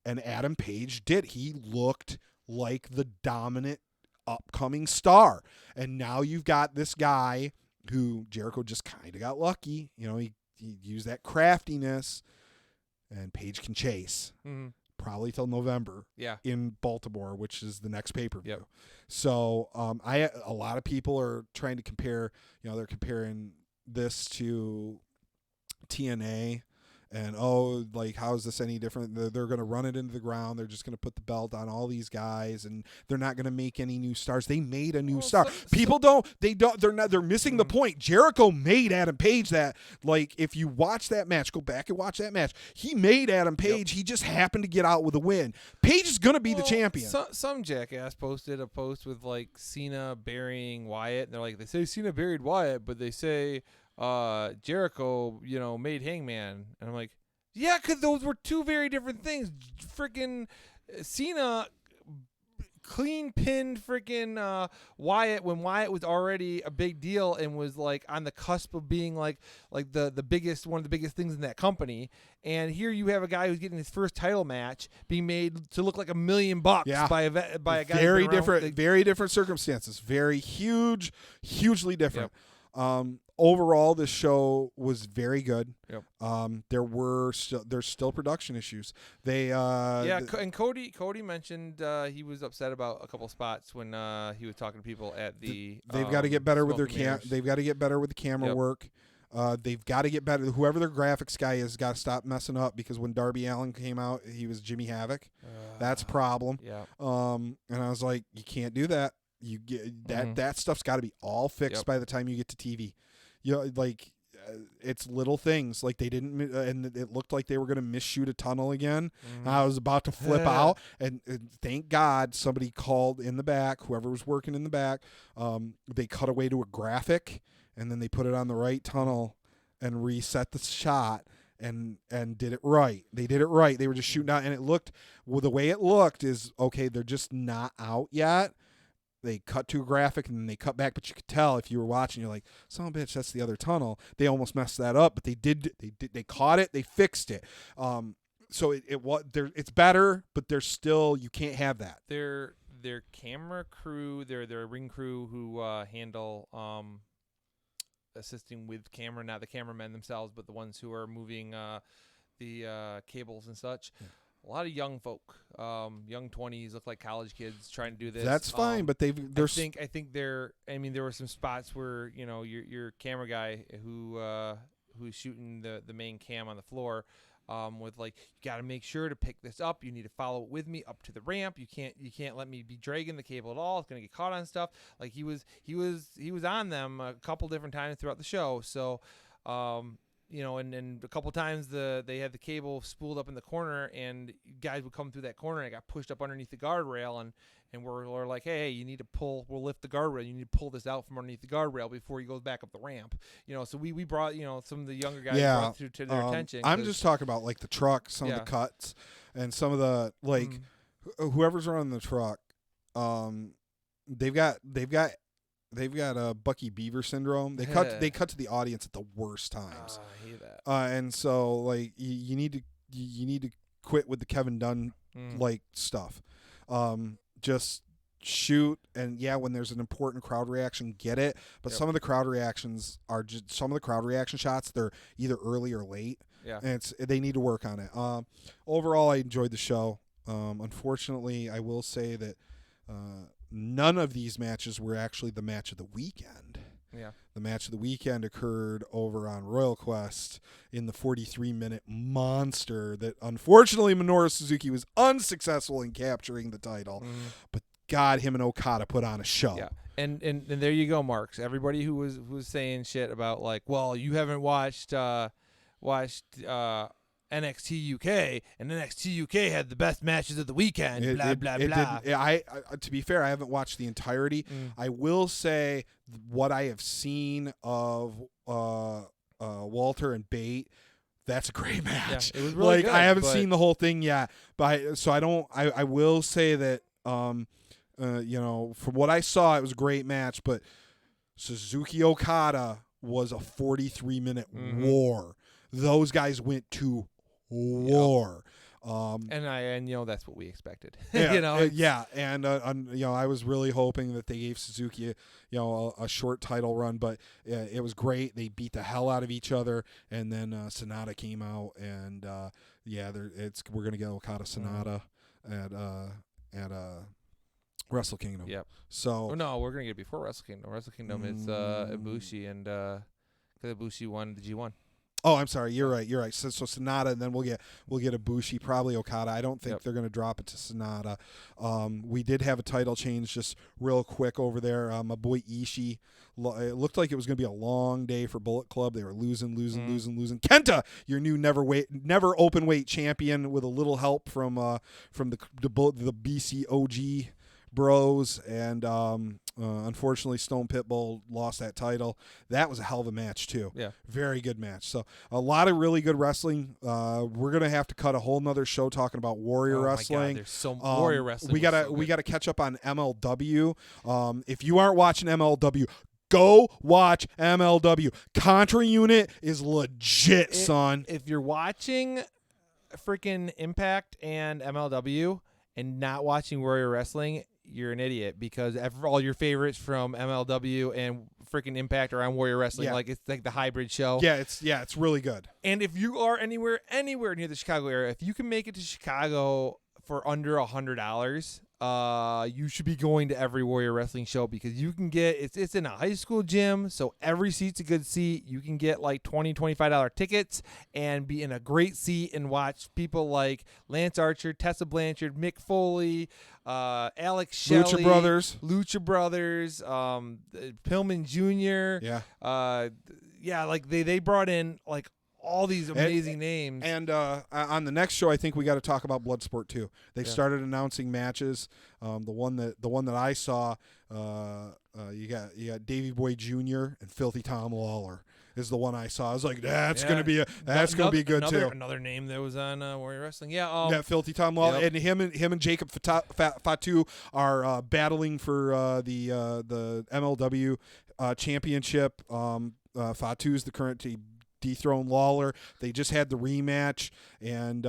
And Adam Page did. He looked like the dominant upcoming star. And now you've got this guy who Jericho just kind of got lucky. He used that craftiness, and Page can chase. Mm-hmm. Probably till November in Baltimore, which is the next pay-per-view. Yep. So a lot of people are trying to compare, they're comparing this to TNA. And, how is this any different? They're going to run it into the ground. They're just going to put the belt on all these guys, and they're not going to make any new stars. They made a new star. They're missing the point. Jericho made Adam Page that, like, if you watch that match, go back and watch that match. He made Adam Page. He just happened to get out with a win. Page is going to be the champion. Some jackass posted a post with, like, Cena burying Wyatt. And they're like, they say Cena buried Wyatt, but they say Jericho, made Hangman. And I'm like, yeah, because those were two very different things. Freaking Cena clean pinned freaking Wyatt when Wyatt was already a big deal and was, like, on the cusp of being like the biggest, one of the biggest things in that company. And here you have a guy who's getting his first title match being made to look like $1 million by a guy. Very different circumstances. Very hugely different. Yep. Overall, this show was very good. Yep. There's still production issues. And Cody mentioned he was upset about a couple spots when he was talking to people at the. They've got to get better with their They've got to get better with the camera work. They've got to get better. Whoever their graphics guy is got to stop messing up, because when Darby Allin came out, he was Jimmy Havoc. That's a problem. Yeah. And I was like, you can't do that. You get that stuff's got to be all fixed by the time you get to TV. It's little things, like they didn't, and it looked like they were going to misshoot a tunnel again. I was about to flip out, and thank God somebody called in the back, whoever was working in the back. They cut away to a graphic, and then they put it on the right tunnel and reset the shot and did it right. They did it right. They were just shooting out, and it looked, the way it looked is, okay, they're just not out yet. They cut to a graphic and then they cut back, but you could tell if you were watching, you're like, son of a bitch, that's the other tunnel. They almost messed that up, but they caught it, they fixed it. So it's better, but there's still, you can't have that. Their camera crew, their ring crew who handle assisting with camera, not the cameramen themselves, but the ones who are moving the cables and such. Yeah. A lot of young folk, young 20s, look like college kids trying to do this. That's fine, but I think they're. I mean, there were some spots where your camera guy who's shooting the main cam on the floor. With like, you got to make sure to pick this up. You need to follow it with me up to the ramp. You can't let me be dragging the cable at all. It's gonna get caught on stuff. Like he was on them a couple different times throughout the show. So, and a couple times they had the cable spooled up in the corner, and guys would come through that corner, and I got pushed up underneath the guardrail, and we're like, hey, you need to pull. We'll lift the guardrail. You need to pull this out from underneath the guardrail before he goes back up the ramp. So we brought some of the younger guys brought to their attention. I'm just talking about like the truck, some of the cuts, and some of the whoever's running the truck. They've got Bucky Beaver syndrome. They cut to the audience at the worst times. I hate that. And so like you need to quit with the Kevin Dunn like stuff. Just shoot, and when there's an important crowd reaction, get it. But some of the crowd reactions are just some of the crowd reaction shots. They're either early or late. Yeah, and they need to work on it. Overall, I enjoyed the show. Unfortunately, I will say that none of these matches were actually the match of the weekend. Yeah, the match of the weekend occurred over on Royal Quest in the 43-minute monster that unfortunately Minoru Suzuki was unsuccessful in capturing the title. But God, him and Okada put on a show. Yeah, and there you go, Marks. Everybody who was saying shit about like, well, you haven't watched NXT UK, and NXT UK had the best matches of the weekend. Blah. To be fair, I haven't watched the entirety. I will say what I have seen of Walter and Bate. That's a great match. Yeah, it was really good, I haven't seen the whole thing yet, but I will say that from what I saw, it was a great match. But Suzuki Okada was a 43-minute war. Those guys went to war. And that's what we expected. Yeah, I was really hoping that they gave Suzuki a short title run, but it was great. They beat the hell out of each other, and then Sonata came out, and we're gonna get Okada Sonata at Wrestle Kingdom. Yep. So no, we're gonna get it before Wrestle Kingdom. Wrestle Kingdom is Ibushi, and Ibushi won the G1. Oh, I'm sorry. You're right. So Sonata, and then we'll get Ibushi, probably Okada. I don't think they're going to drop it to Sonata. We did have a title change just real quick over there. My boy Ishii. It looked like it was going to be a long day for Bullet Club. They were losing. Kenta, your new never open weight champion, with a little help from the BCOG bros, and unfortunately Stone Pitbull lost that title. That was a hell of a match too. Yeah, very good match. So a lot of really good wrestling. We're gonna have to cut a whole nother show talking about Warrior Wrestling. My God, there's so Warrior Wrestling. We gotta catch up on MLW. If you aren't watching MLW, go watch MLW. Contra Unit is legit, son. If you're watching freaking Impact and MLW and not watching Warrior Wrestling, you're an idiot, because all your favorites from MLW and freaking Impact are on Warrior Wrestling. Like, it's like the hybrid show. Yeah, it's really good. And if you are anywhere near the Chicago area, if you can make it to Chicago for under $100, you should be going to every Warrior Wrestling show, because you can get it's in a high school gym, so every seat's a good seat. You can get like $20-$25 tickets and be in a great seat and watch people like Lance Archer, Tessa Blanchard, Mick Foley, Alex Shelley, Lucha Brothers, Pillman Jr. Like they brought in like all these amazing names. And on the next show, I think we got to talk about Bloodsport too. They've started announcing matches. The one that I saw, you got Davey Boy Jr. and Filthy Tom Lawler is the one I saw. I was like, that's gonna be good too. Another name that was on Warrior Wrestling. Filthy Tom Lawler, and him and Jacob Fatu are battling for the MLW championship. Fatu's the current dethrone Lawler. They just had the rematch, and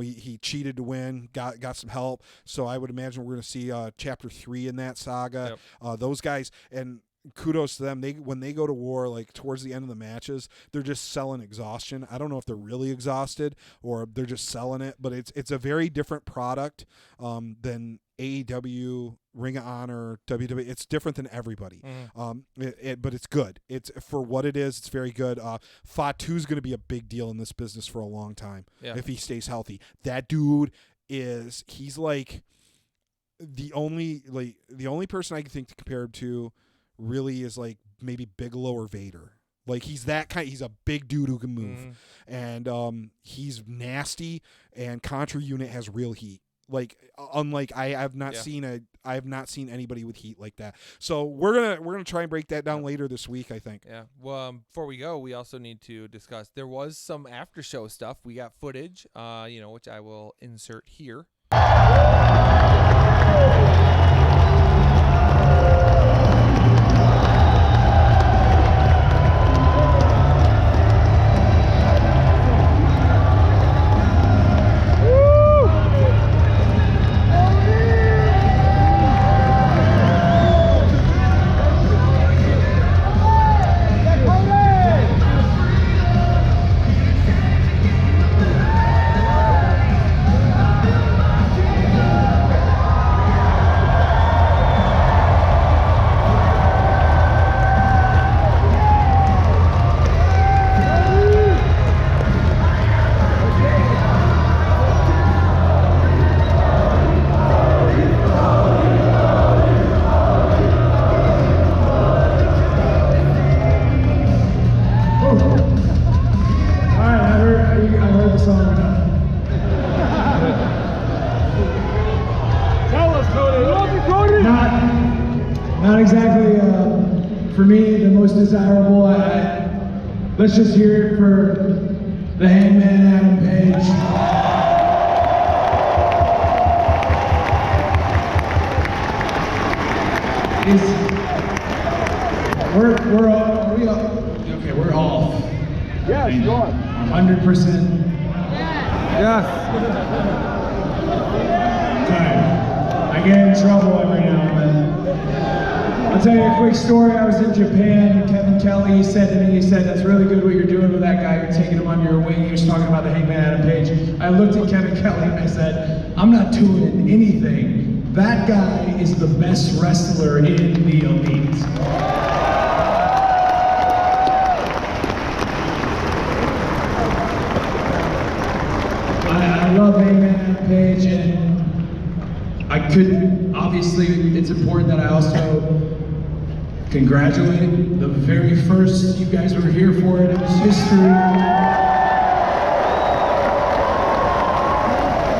he cheated to win, got some help. So I would imagine we're going to see chapter 3 in that saga. Those guys, and kudos to them. When they go to war, like towards the end of the matches, they're just selling exhaustion. I don't know if they're really exhausted or they're just selling it, but it's a very different product than AEW, Ring of Honor, WWE. It's different than everybody. But it's good. It's for what it is. It's very good. Fatu's going to be a big deal in this business for a long time if he stays healthy. That dude he's like the only person I can think to compare him to really is like maybe Bigelow or Vader. Like he's that kind. He's a big dude who can move, and he's nasty. And Contra Unit has real heat. Like unlike I have not seen anybody with heat like that. So we're gonna try and break that down later this week, I think. Yeah. Well, before we go, we also need to discuss. There was some after show stuff. We got footage, which I will insert here. Not exactly, for me, the most desirable. Let's just hear it for the Hangman Adam Page. We're off. Yes, sure. 100%. Yes. I get in trouble every now and then. I'll tell you a quick story. I was in Japan, and Kevin Kelly said to me, that's really good what you're doing with that guy. You're taking him under your wing. He was talking about the Hangman Adam Page. I looked at Kevin Kelly and I said, I'm not doing anything. That guy is the best wrestler in the elite. I love Hangman Adam Page, and I couldn't, obviously, it's important that I also congratulate the very first, you guys were here for it, it was history.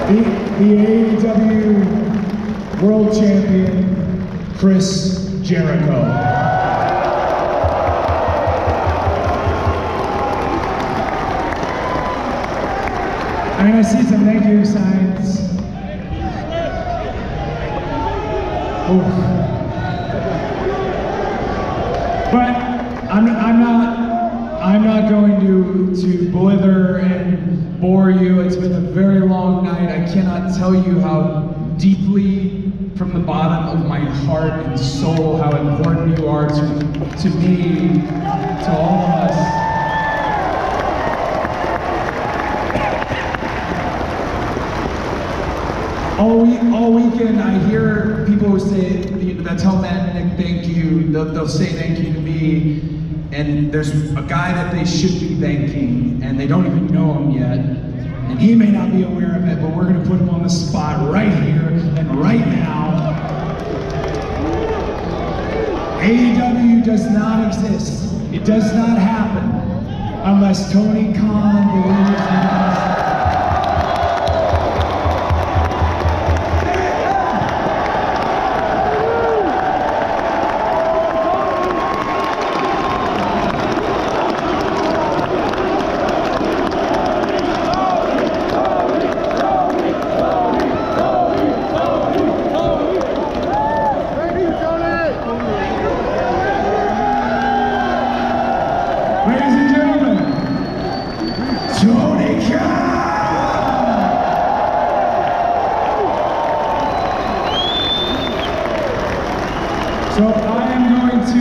The AEW World Champion, Chris Jericho. I'm gonna see some thank you signs. But I'm not going to blither and bore you. It's been a very long night. I cannot tell you how deeply, from the bottom of my heart and soul, how important you are to me, to all of us. All weekend I hear people who say, that tell men thank you, they'll say thank you to me, and there's a guy that they should be thanking, and they don't even know him yet, and he may not be aware of it, but we're gonna put him on the spot right here and right now. AEW does not exist. It does not happen unless Tony Khan believes in us. So I am going going to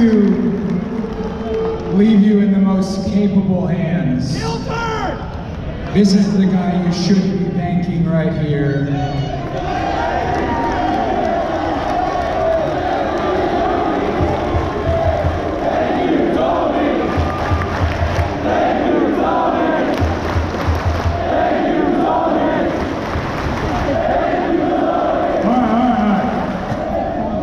leave you in the most capable hands. This is the guy you should be thanking right here.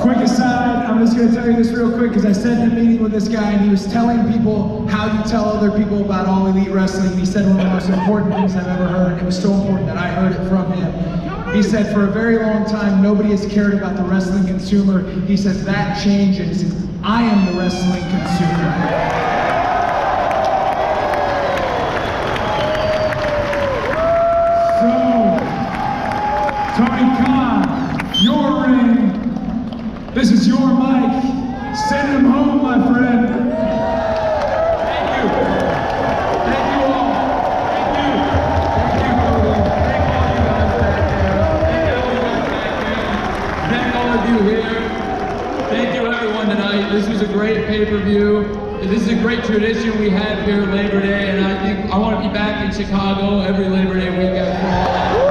Quick aside, I'm just going to tell you this real quick because I sat in a meeting with this guy and he was telling people how you tell other people about All Elite Wrestling. And he said one of the most important things I've ever heard. It was so important that I heard it from him. He said for a very long time, nobody has cared about the wrestling consumer. He says that changes. I am the wrestling consumer. So, Tony Khan, your ring. This is your mic. Send him home, my friend. Thank you. Thank you all. Thank you. Thank you, Cody. Thank all you guys back there. Thank all of you here. Thank you, everyone, tonight. This was a great pay-per-view. This is a great tradition we have here Labor Day, and I think I want to be back in Chicago every Labor Day weekend for all that.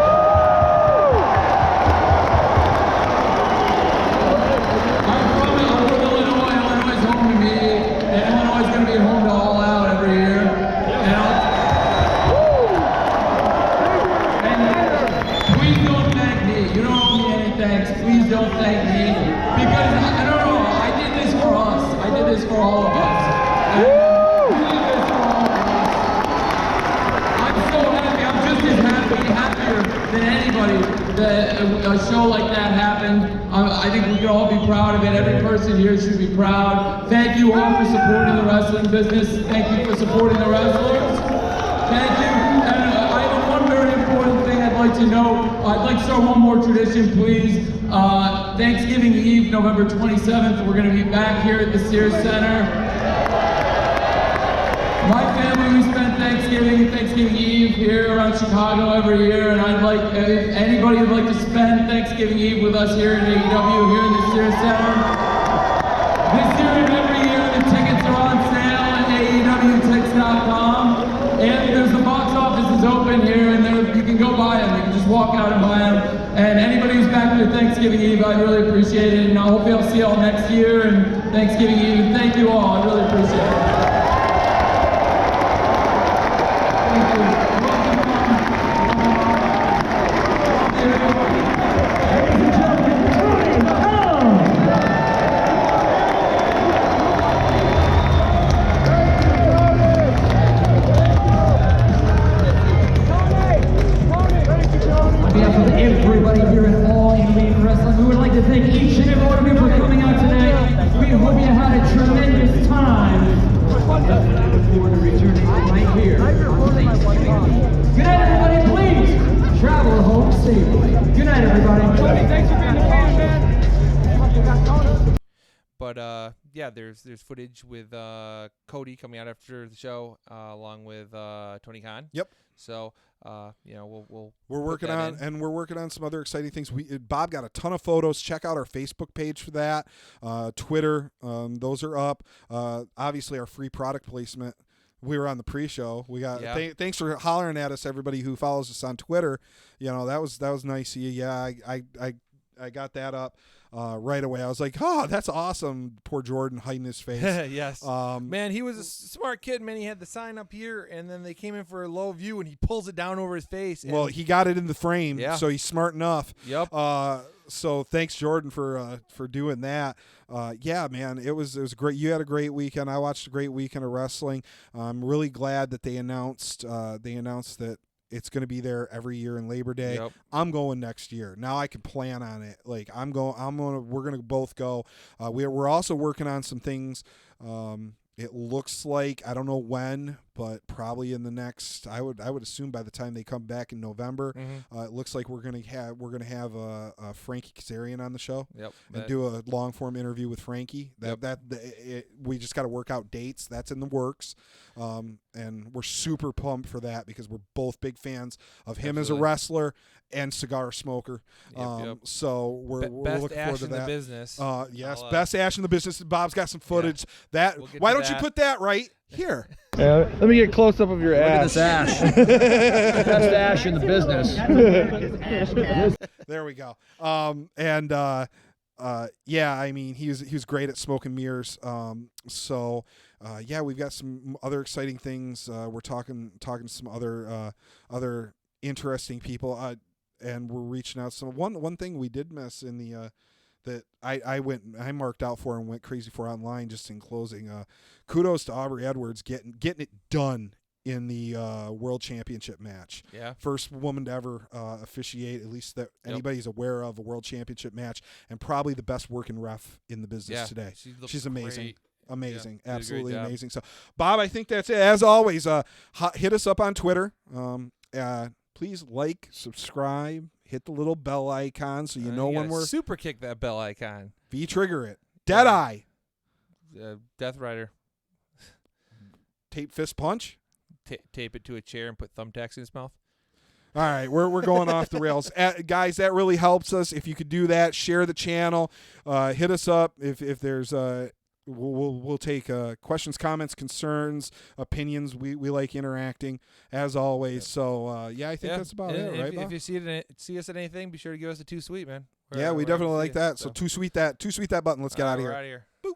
Please don't thank me, because I don't know, I did this for us. I did this for all of us. I did this for all of us. I'm so happy. I'm just as happier than anybody that a show like that happened. I think we can all be proud of it. Every person here should be proud. Thank you all for supporting the wrestling business. Thank you for supporting the wrestlers. Thank you. And I have one very important thing I'd like to know. I'd like to start one more tradition, please. Thanksgiving Eve, November 27th, we're going to be back here at the Sears Center. My family, we spend Thanksgiving Eve here around Chicago every year, and I'd like, if anybody would like to spend Thanksgiving Eve with us here in AEW, here in the Sears Center. This year and every year, the tickets are on sale at AEWTix.com, and there's the box office is open here, and you can go buy them. You can just walk out and buy them. And anybody who's back here Thanksgiving Eve, I really appreciate it. And I hope I'll see you all next year and Thanksgiving Eve. And thank you all. I really appreciate it. Thank you. Everybody here at All Elite Wrestling, we would like to thank each and every one of you for coming out today. We hope you had a tremendous time. We look forward to returning right here on Thanksgiving. Good night, everybody. Please travel home safely. Good night, everybody. Thanks for being the fan, man. But yeah, there's footage with Cody coming out after the show, along with Tony Khan. Yep. So you know, we're working on some other exciting things. Bob got a ton of photos. Check out our Facebook page for that. Twitter, those are up. Obviously, our free product placement. We were on the pre-show. We got thanks for hollering at us, everybody who follows us on Twitter. You know, that was nice of you. Yeah, I got that up right away. I was like, oh, that's awesome. Poor Jordan hiding his face. Yes. Man, he was a smart kid, man. He had the sign up here, and then they came in for a low view, and he pulls it down over his face. Well, he got it in the frame, so he's smart enough. Yep. So thanks, Jordan, for doing that. Yeah, man, it was great. You had a great weekend. I watched a great weekend of wrestling. I'm really glad that they announced that it's going to be there every year in Labor Day. Yep. I'm going next year. Now I can plan on it. Like we're going to both go. We're also working on some things. It looks like, I don't know when, but probably in the next, I would assume by the time they come back in November, it looks like we're gonna have Frankie Kazarian on the show. Yep. And do a long form interview with Frankie. We just got to work out dates. That's in the works, and we're super pumped for that because we're both big fans of him as a wrestler and cigar smoker. So we're looking forward to that. Best ash in the business. Yes, best ash in the business. Bob's got some footage. Why don't you put that right here? Let me get a close up of your ass. Look at this ash. Best ash in the business. There we go. I mean, he was great at smoke and mirrors. We've got some other exciting things. We're talking to some other interesting people, and we're reaching out. So one thing we did miss in the that I marked out for and went crazy for online. Just in closing, kudos to Aubrey Edwards getting it done in the World Championship match. Yeah. First woman to ever officiate, at least that anybody's aware of, a World Championship match, and probably the best working ref in the business today. She's amazing. Great. Amazing. Yeah, absolutely amazing. So, Bob, I think that's it. As always, hit us up on Twitter. Please like, subscribe, hit the little bell icon so you know when we're... Super kick that bell icon. V-trigger it. Deadeye. Death Rider. Tape fist punch. Tape it to a chair and put thumbtacks in his mouth. All right, we're going off the rails, guys. That really helps us. If you could do that, share the channel, hit us up if there's we'll take questions, comments, concerns, opinions. We like interacting as always. So I think that's about it, right? If you see us at anything, be sure to give us a 2 sweet, man. We definitely like that. So 2 sweet that button. Let's get out of here. We're out of here. Boop.